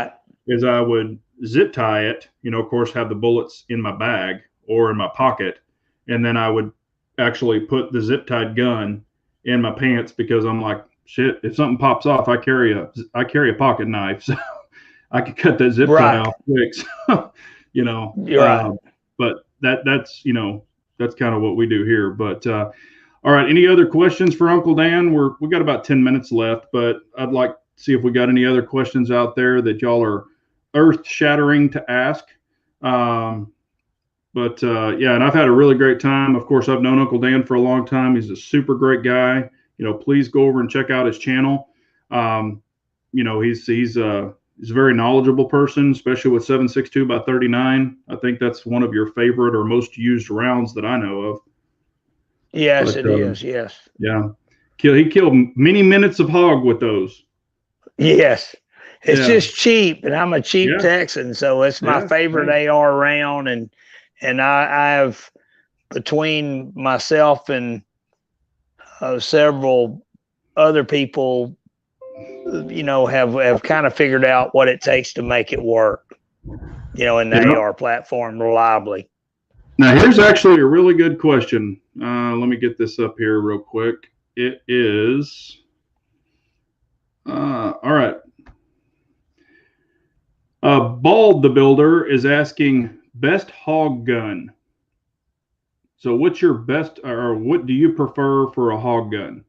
is I would zip tie it, of course, have the bullets in my bag or in my pocket, and then I would actually put the zip tied gun in my pants because I'm like, shit, if something pops off, I carry a pocket knife, so I could cut that zip tie off quick. So, but that's kind of what we do here. But all right, any other questions for Uncle Dan? We got about 10 minutes left, but I'd like to see if we got any other questions out there that y'all are earth shattering to ask. But and I've had a really great time. Of course, I've known Uncle Dan for a long time. He's a super great guy. Please go over and check out his channel. He's He's a very knowledgeable person, especially with 7.62 by 39. I think that's one of your favorite or most used rounds that I know of. Yes, it is. Yes. Yeah. He killed many minutes of hog with those. Yes. It's just cheap, and I'm a cheap Yeah. Texan, so it's my favorite AR round, and I have, between myself and several other people, have kind of figured out what it takes to make it work, in the AR platform reliably. Now, here's actually a really good question. Let me get this up here real quick. It is, all right. Bald the Builder is asking best hog gun. So what's your best, or what do you prefer for a hog gun?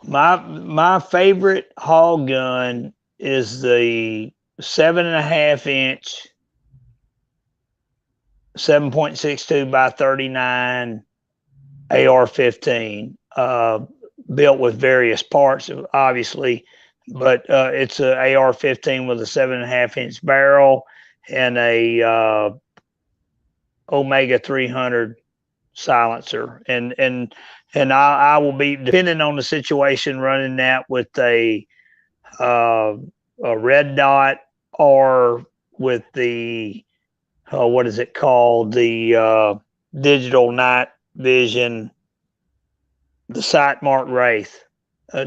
My favorite hog gun is the 7.5-inch 7.62 by 39 AR-15, built with various parts, obviously, but it's a AR-15 with a 7.5-inch barrel and a Omega 300 silencer, and I will be, depending on the situation, running that with a red dot, or with the what is it called, the digital night vision, the sight mark Wraith.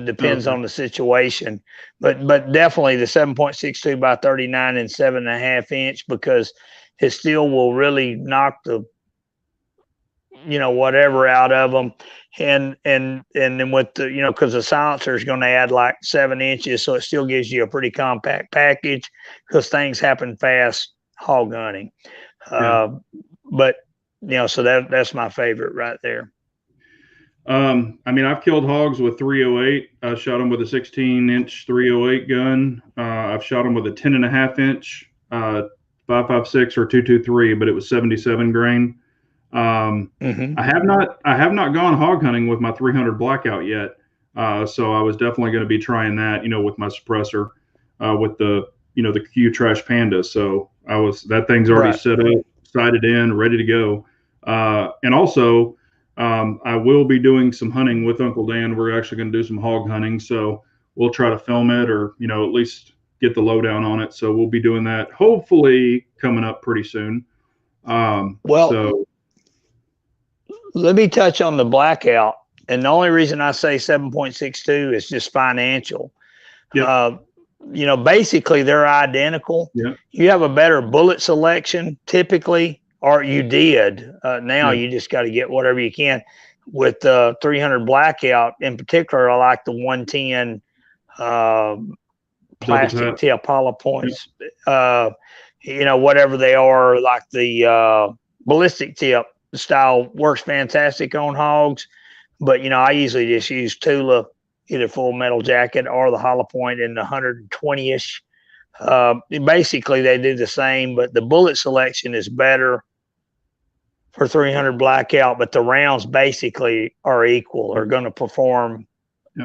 Depends on the situation, but definitely the 7.62 by 39 and 7.5-inch, because it still will really knock the whatever out of them, and then with the because the silencer is going to add like 7 inches, so it still gives you a pretty compact package, because things happen fast hog hunting. But so that's my favorite right there. I mean, I've killed hogs with 308. I shot them with a 16-inch 308 gun. I've shot them with a 10.5-inch 5.56 or 223, but it was 77 grain. I have not gone hog hunting with my 300 blackout yet. So I was definitely going to be trying that, with my suppressor, with the Q Trash Panda. So that thing's already set up, sighted in, ready to go. And also, I will be doing some hunting with Uncle Dan. We're actually going to do some hog hunting, so we'll try to film it, or at least get the lowdown on it. So we'll be doing that hopefully coming up pretty soon. So let me touch on the blackout, and the only reason I say 7.62 is just financial. Basically they're identical. You have a better bullet selection typically, or you did. Now you just got to get whatever you can. With the 300 blackout in particular, I like the 110 plastic tip hollow points. Whatever they are, like the ballistic tip style works fantastic on hogs. But I usually just use Tula, either full metal jacket or the hollow point in the 120-ish. Basically they do the same, but the bullet selection is better for 300 blackout, but the rounds basically are equal, are going to perform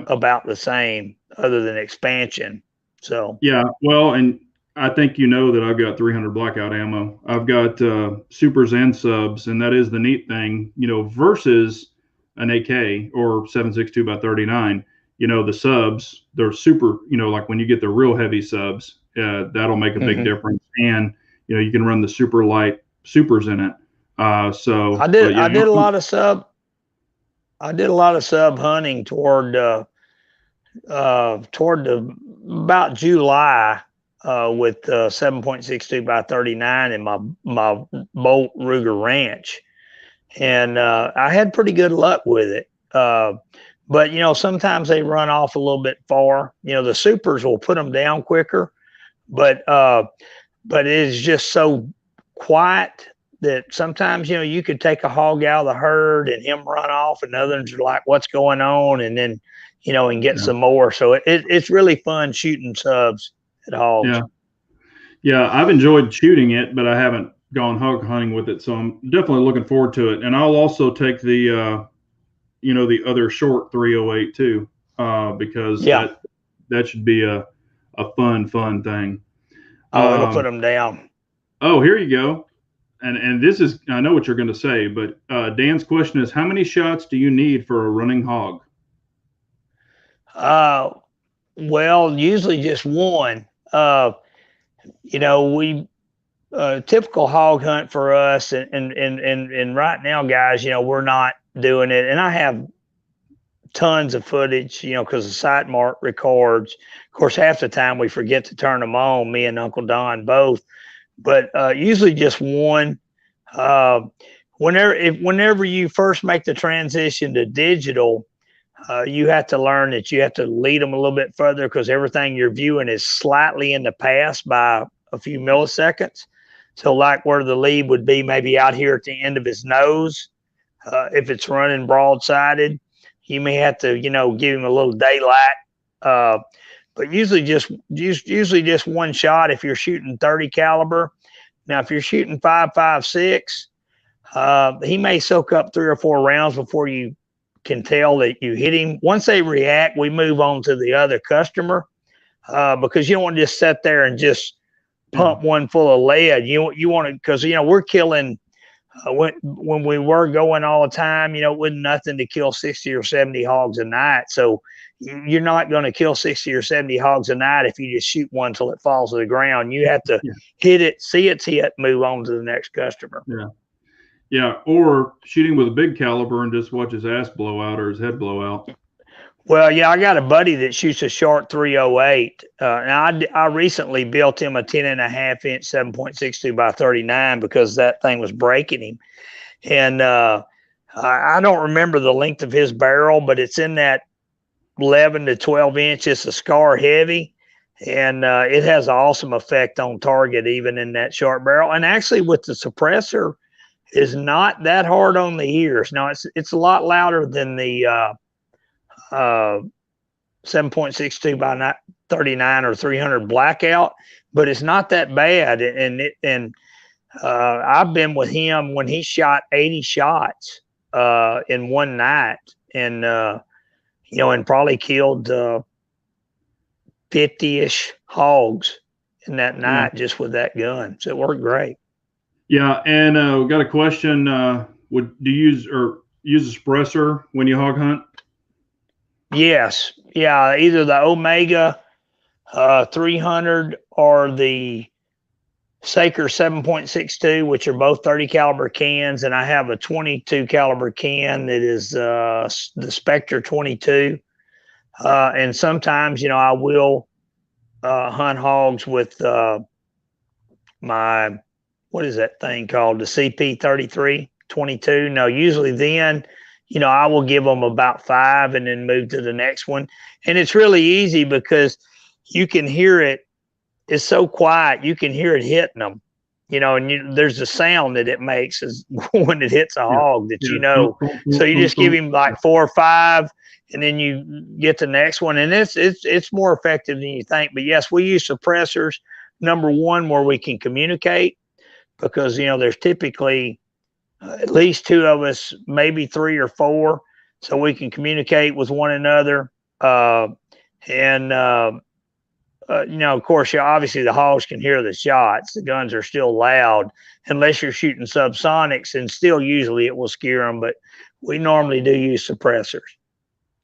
about the same, other than expansion. So well, and I think that I've got 300 blackout ammo. I've got supers and subs, and that is the neat thing, versus an AK or 7.62 by 39. The subs, they're super, like when you get the real heavy subs, that'll make a big difference, and you can run the super light supers in it. So I did a lot of sub hunting toward about July, with 7.62 by 39 in my Bolt Ruger Ranch, and I had pretty good luck with it. But sometimes they run off a little bit far. The supers will put them down quicker, but it is just so quiet that sometimes you could take a hog out of the herd and him run off, and others are like, what's going on? And then and get some more. So it's really fun shooting subs at hogs. I've enjoyed shooting it, but I haven't gone hog hunting with it, so I'm definitely looking forward to it. And I'll also take the the other short 308 too, because that should be a fun thing. Oh, it'll put them down. Oh, here you go. And this is, I know what you're going to say, but Dan's question is, how many shots do you need for a running hog? Well, usually just one. We typical hog hunt for us, and right now, guys, we're not doing it. And I have tons of footage, because the site mark records. Of course, half the time we forget to turn them on, me and Uncle Don both. But usually just one. Whenever you first make the transition to digital, you have to learn that you have to lead them a little bit further, because everything you're viewing is slightly in the past by a few milliseconds. So like where the lead would be maybe out here at the end of his nose, if it's running broadsided, you may have to, give him a little daylight. But usually just one shot if you're shooting 30 caliber. Now, if you're shooting 5.56, he may soak up 3 or 4 rounds before you can tell that you hit him. Once they react, we move on to the other customer, because you don't want to just sit there and just pump one full of lead. You want to, because we're killing. When we were going all the time, it wasn't nothing to kill 60 or 70 hogs a night. So you're not going to kill 60 or 70 hogs a night if you just shoot one till it falls to the ground. You have to hit it, see it's hit, move on to the next customer. Yeah, or shooting with a big caliber and just watch his ass blow out or his head blow out. Well, yeah, I got a buddy that shoots a Shark 308. And I recently built him a 10.5-inch 7.62 by 39 because that thing was breaking him. And I don't remember the length of his barrel, but it's in that 11 to 12 inches, a scar heavy. And it has an awesome effect on target, even in that short barrel. And actually, with the suppressor, is not that hard on the ears. Now, it's a lot louder than the 7.62 by 39 or 300 blackout, but it's not that bad. And I've been with him when he shot 80 shots in one night, and and probably killed 50-ish hogs in that night just with that gun. So it worked great. Yeah, and we got a question. Do you use a suppressor when you hog hunt? Yes. Yeah, either the Omega 300 or the Saker 7.62, which are both 30 caliber cans, and I have a 22 caliber can that is the Spectre 22. And sometimes, I will hunt hogs with my, what is that thing called? The CP 3322. No, usually then, I will give them about 5 and then move to the next one. And it's really easy because you can hear it. It's so quiet. You can hear it hitting them, and there's a sound that it makes as when it hits a hog that So you just give him like 4 or 5, and then you get the next one. And it's more effective than you think. But yes, we use suppressors, number one, where we can communicate, because, there's typically at least 2 of us, maybe 3 or 4, so we can communicate with one another. Of course, obviously the hogs can hear the shots. The guns are still loud unless you're shooting subsonics, and still usually it will scare them, but we normally do use suppressors.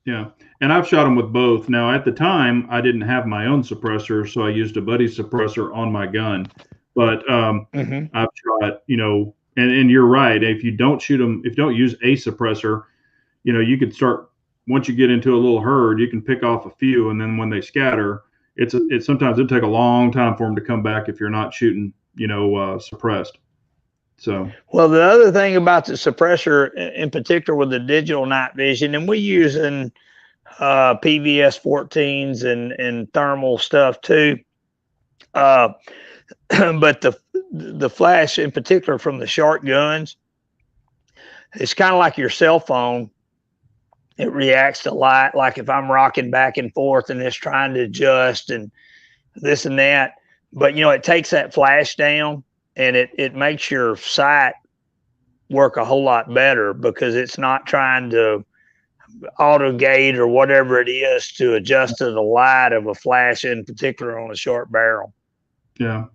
Yeah, and I've shot them with both. Now, at the time, I didn't have my own suppressor, so I used a buddy's suppressor on my gun. But I've shot, and you're right. If you don't shoot them, if you don't use a suppressor, you could start, once you get into a little herd, you can pick off a few, and then when they scatter, sometimes it'll take a long time for them to come back if you're not shooting, suppressed. So, well, the other thing about the suppressor, in particular with the digital night vision, and we're using PVS 14s and thermal stuff too. But the flash, in particular from the Shark guns, it's kind of like your cell phone. It reacts to light. Like if I'm rocking back and forth and it's trying to adjust and this and that, but it takes that flash down, and it makes your sight work a whole lot better, because it's not trying to auto gate or whatever it is to adjust to the light of a flash, in particular on a short barrel. Yeah.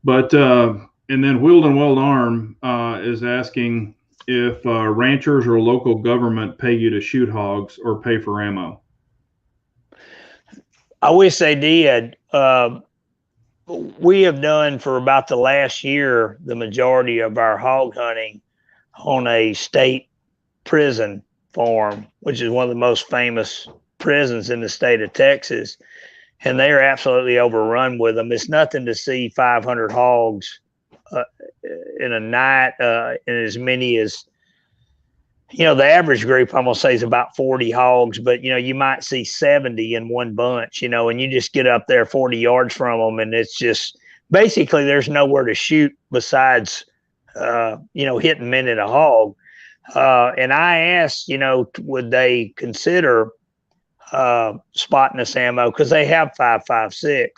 But and then Wheeled and Weld Arm is asking if ranchers or local government pay you to shoot hogs or pay for ammo. I wish they did. We have done for about the last year the majority of our hog hunting on a state prison farm, which is one of the most famous prisons in the state of Texas. And they are absolutely overrun with them. It's nothing to see 500 hogs in a night, and as many as, the average group I'm gonna say is about 40 hogs, but you might see 70 in one bunch, and you just get up there 40 yards from them, and it's just basically there's nowhere to shoot besides hitting men at a hog. And I asked, would they consider spotting ammo, because they have 5.56,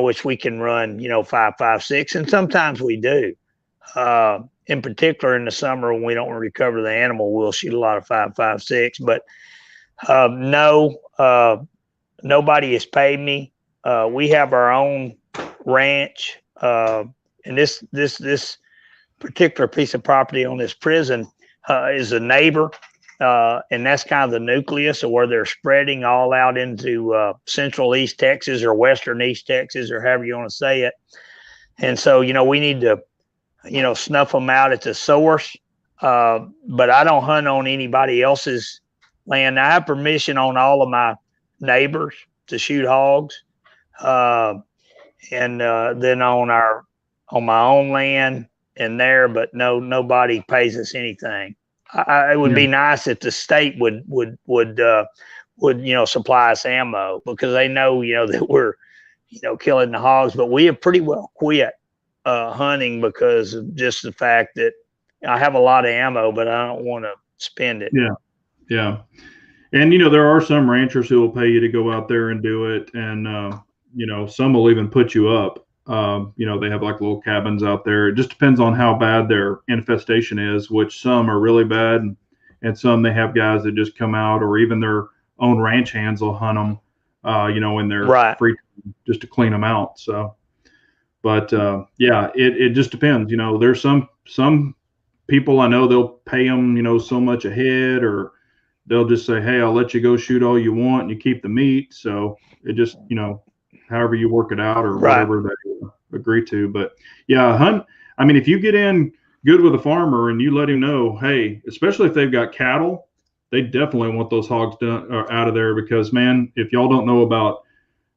which we can run 5.56, and sometimes we do. In particular in the summer when we don't recover the animal, we'll shoot a lot of 5.56. But no, nobody has paid me. We have our own ranch, and this particular piece of property on this prison is a neighbor. And that's kind of the nucleus of where they're spreading all out into central East Texas or western East Texas, or however you want to say it. And so, we need to, snuff them out at the source. But I don't hunt on anybody else's land. I have permission on all of my neighbors to shoot hogs. And then on my own land and there, but nobody pays us anything. It would be nice if the state would supply us ammo, because they know that we're killing the hogs. But we have pretty well quit hunting because of just the fact that I have a lot of ammo, but I don't want to spend it. Yeah. And there are some ranchers who will pay you to go out there and do it, and some will even put you up. They have like little cabins out there. It just depends on how bad their infestation is, which some are really bad, and some they have guys that just come out, or even their own ranch hands will hunt them, in their free time just to clean them out. So, but it just depends. There's some people I know, they'll pay them, so much a head, or they'll just say, hey, I'll let you go shoot all you want and you keep the meat. So it just, however you work it out, or whatever they agree to. But yeah, hunt. I mean, if you get in good with a farmer and you let him know, hey, especially if they've got cattle, they definitely want those hogs done or out of there, because man, if y'all don't know about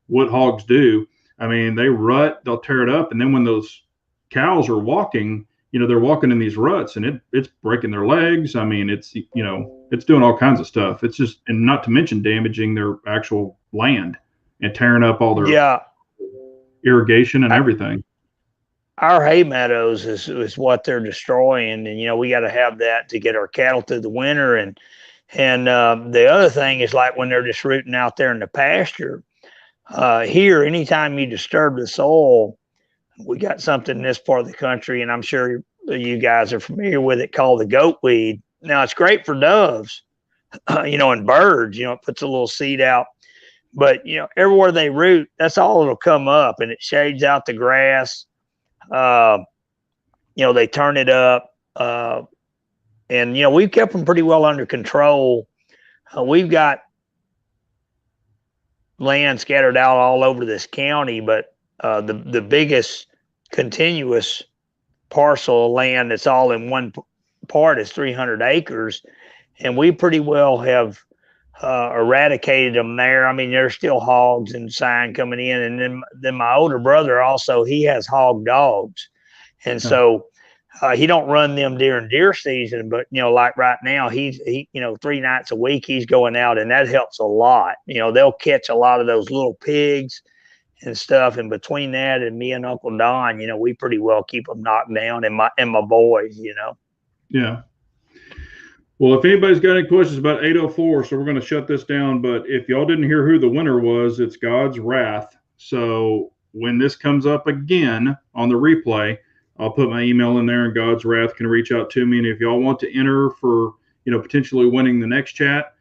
what hogs do, I mean, they rut, they'll tear it up, and then when those cows are walking, they're walking in these ruts, and it's breaking their legs. I mean, it's it's doing all kinds of stuff. It's just, and not to mention damaging their actual land and tearing up all their irrigation and everything. Our hay meadows is what they're destroying, and we got to have that to get our cattle through the winter. And the other thing is, like when they're just rooting out there in the pasture, here, anytime you disturb the soil, we got something in this part of the country, and I'm sure you guys are familiar with it, called the goat weed. Now, it's great for doves, and birds. It puts a little seed out. But, everywhere they root, that's all it'll come up, and it shades out the grass. They turn it up. And, we've kept them pretty well under control. We've got land scattered out all over this county, but the biggest continuous parcel of land that's all in one part is 300 acres. And we pretty well have eradicated them there. I mean, there's still hogs and sign coming in. And then my older brother also, he has hog dogs. And so he don't run them during deer season, but, like right now, he 3 nights a week, he's going out, and that helps a lot. They'll catch a lot of those little pigs and stuff. And between that and me and Uncle Don, we pretty well keep them knocked down, and my boys, Yeah. Well, if anybody's got any questions about 804, so we're going to shut this down. But if y'all didn't hear who the winner was, it's God's Wrath. So when this comes up again on the replay, I'll put my email in there, and God's Wrath can reach out to me. And if y'all want to enter for potentially winning the next chat,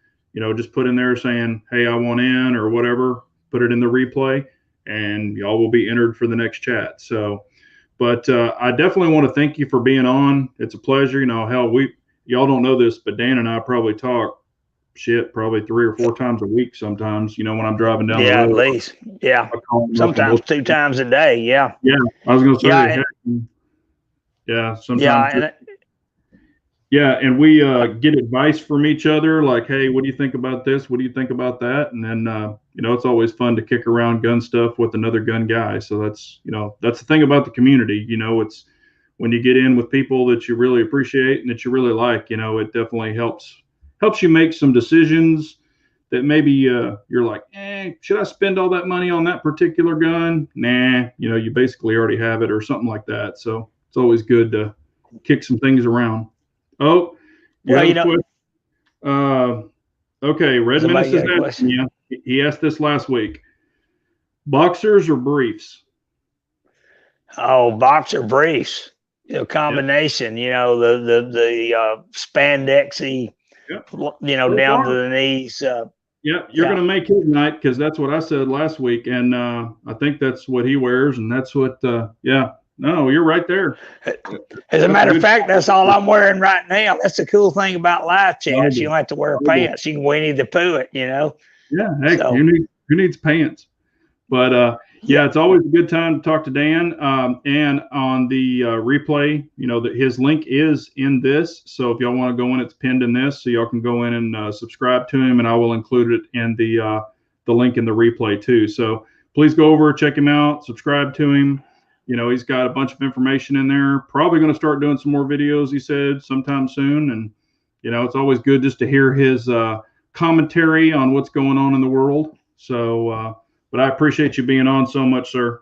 just put in there saying, hey, I want in or whatever, put it in the replay, and y'all will be entered for the next chat. So, but I definitely want to thank you for being on. It's a pleasure. Hell, y'all don't know this, but Dan and I probably talk probably 3 or 4 times a week sometimes, when I'm driving down the road. Yeah, at least. Yeah. Sometimes 2 times a day. Yeah. Yeah. I was going to say, sometimes. And we get advice from each other, like, hey, what do you think about this? What do you think about that? And then, it's always fun to kick around gun stuff with another gun guy. So that's the thing about the community. It's when you get in with people that you really appreciate and that you really like, it definitely helps you make some decisions that maybe you're like, should I spend all that money on that particular gun? Nah, you basically already have it or something like that. So it's always good to kick some things around. Oh, okay. Redmond is asking you. He asked this last week. Boxers or briefs? Oh, boxer briefs. Combination. The spandexy. Down to the knees. You're going to make his night, because that's what I said last week, and I think that's what he wears, and that's what. No, you're right there. As a matter of fact, that's all I'm wearing right now. That's the cool thing about live chats. You don't have to wear pants. You can Winnie the Pooh it, Yeah, hey, who needs pants? But it's always a good time to talk to Dan. And on the replay, his link is in this. So if y'all want to go in, it's pinned in this. So y'all can go in and subscribe to him, and I will include it in the link in the replay too. So please go over, check him out, subscribe to him. He's got a bunch of information in there. Probably going to start doing some more videos, he said, sometime soon. And, it's always good just to hear his commentary on what's going on in the world. So, but I appreciate you being on so much, sir.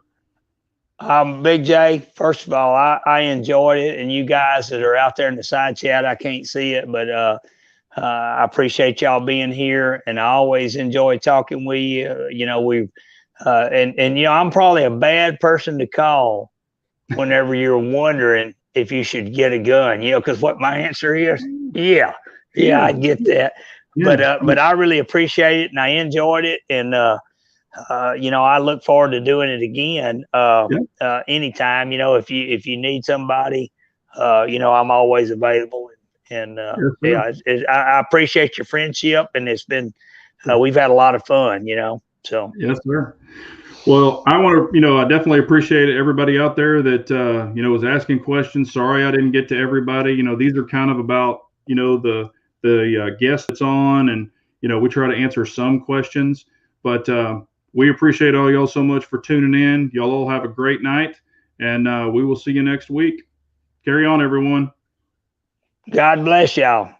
Big J, first of all, I enjoyed it. And you guys that are out there in the side chat, I can't see it, but I appreciate y'all being here. And I always enjoy talking with you. I'm probably a bad person to call whenever you're wondering if you should get a gun, because what my answer is, yeah, I get that. Yeah. But I really appreciate it, and I enjoyed it. And, I look forward to doing it again anytime. If you need somebody, I'm always available. And I appreciate your friendship, and it's been we've had a lot of fun. So yes, sir. Well, I want to, I definitely appreciate everybody out there that was asking questions. Sorry I didn't get to everybody. These are kind of about the guest that's on, and we try to answer some questions. But we appreciate all y'all so much for tuning in. Y'all all have a great night, and we will see you next week. Carry on, everyone. God bless y'all.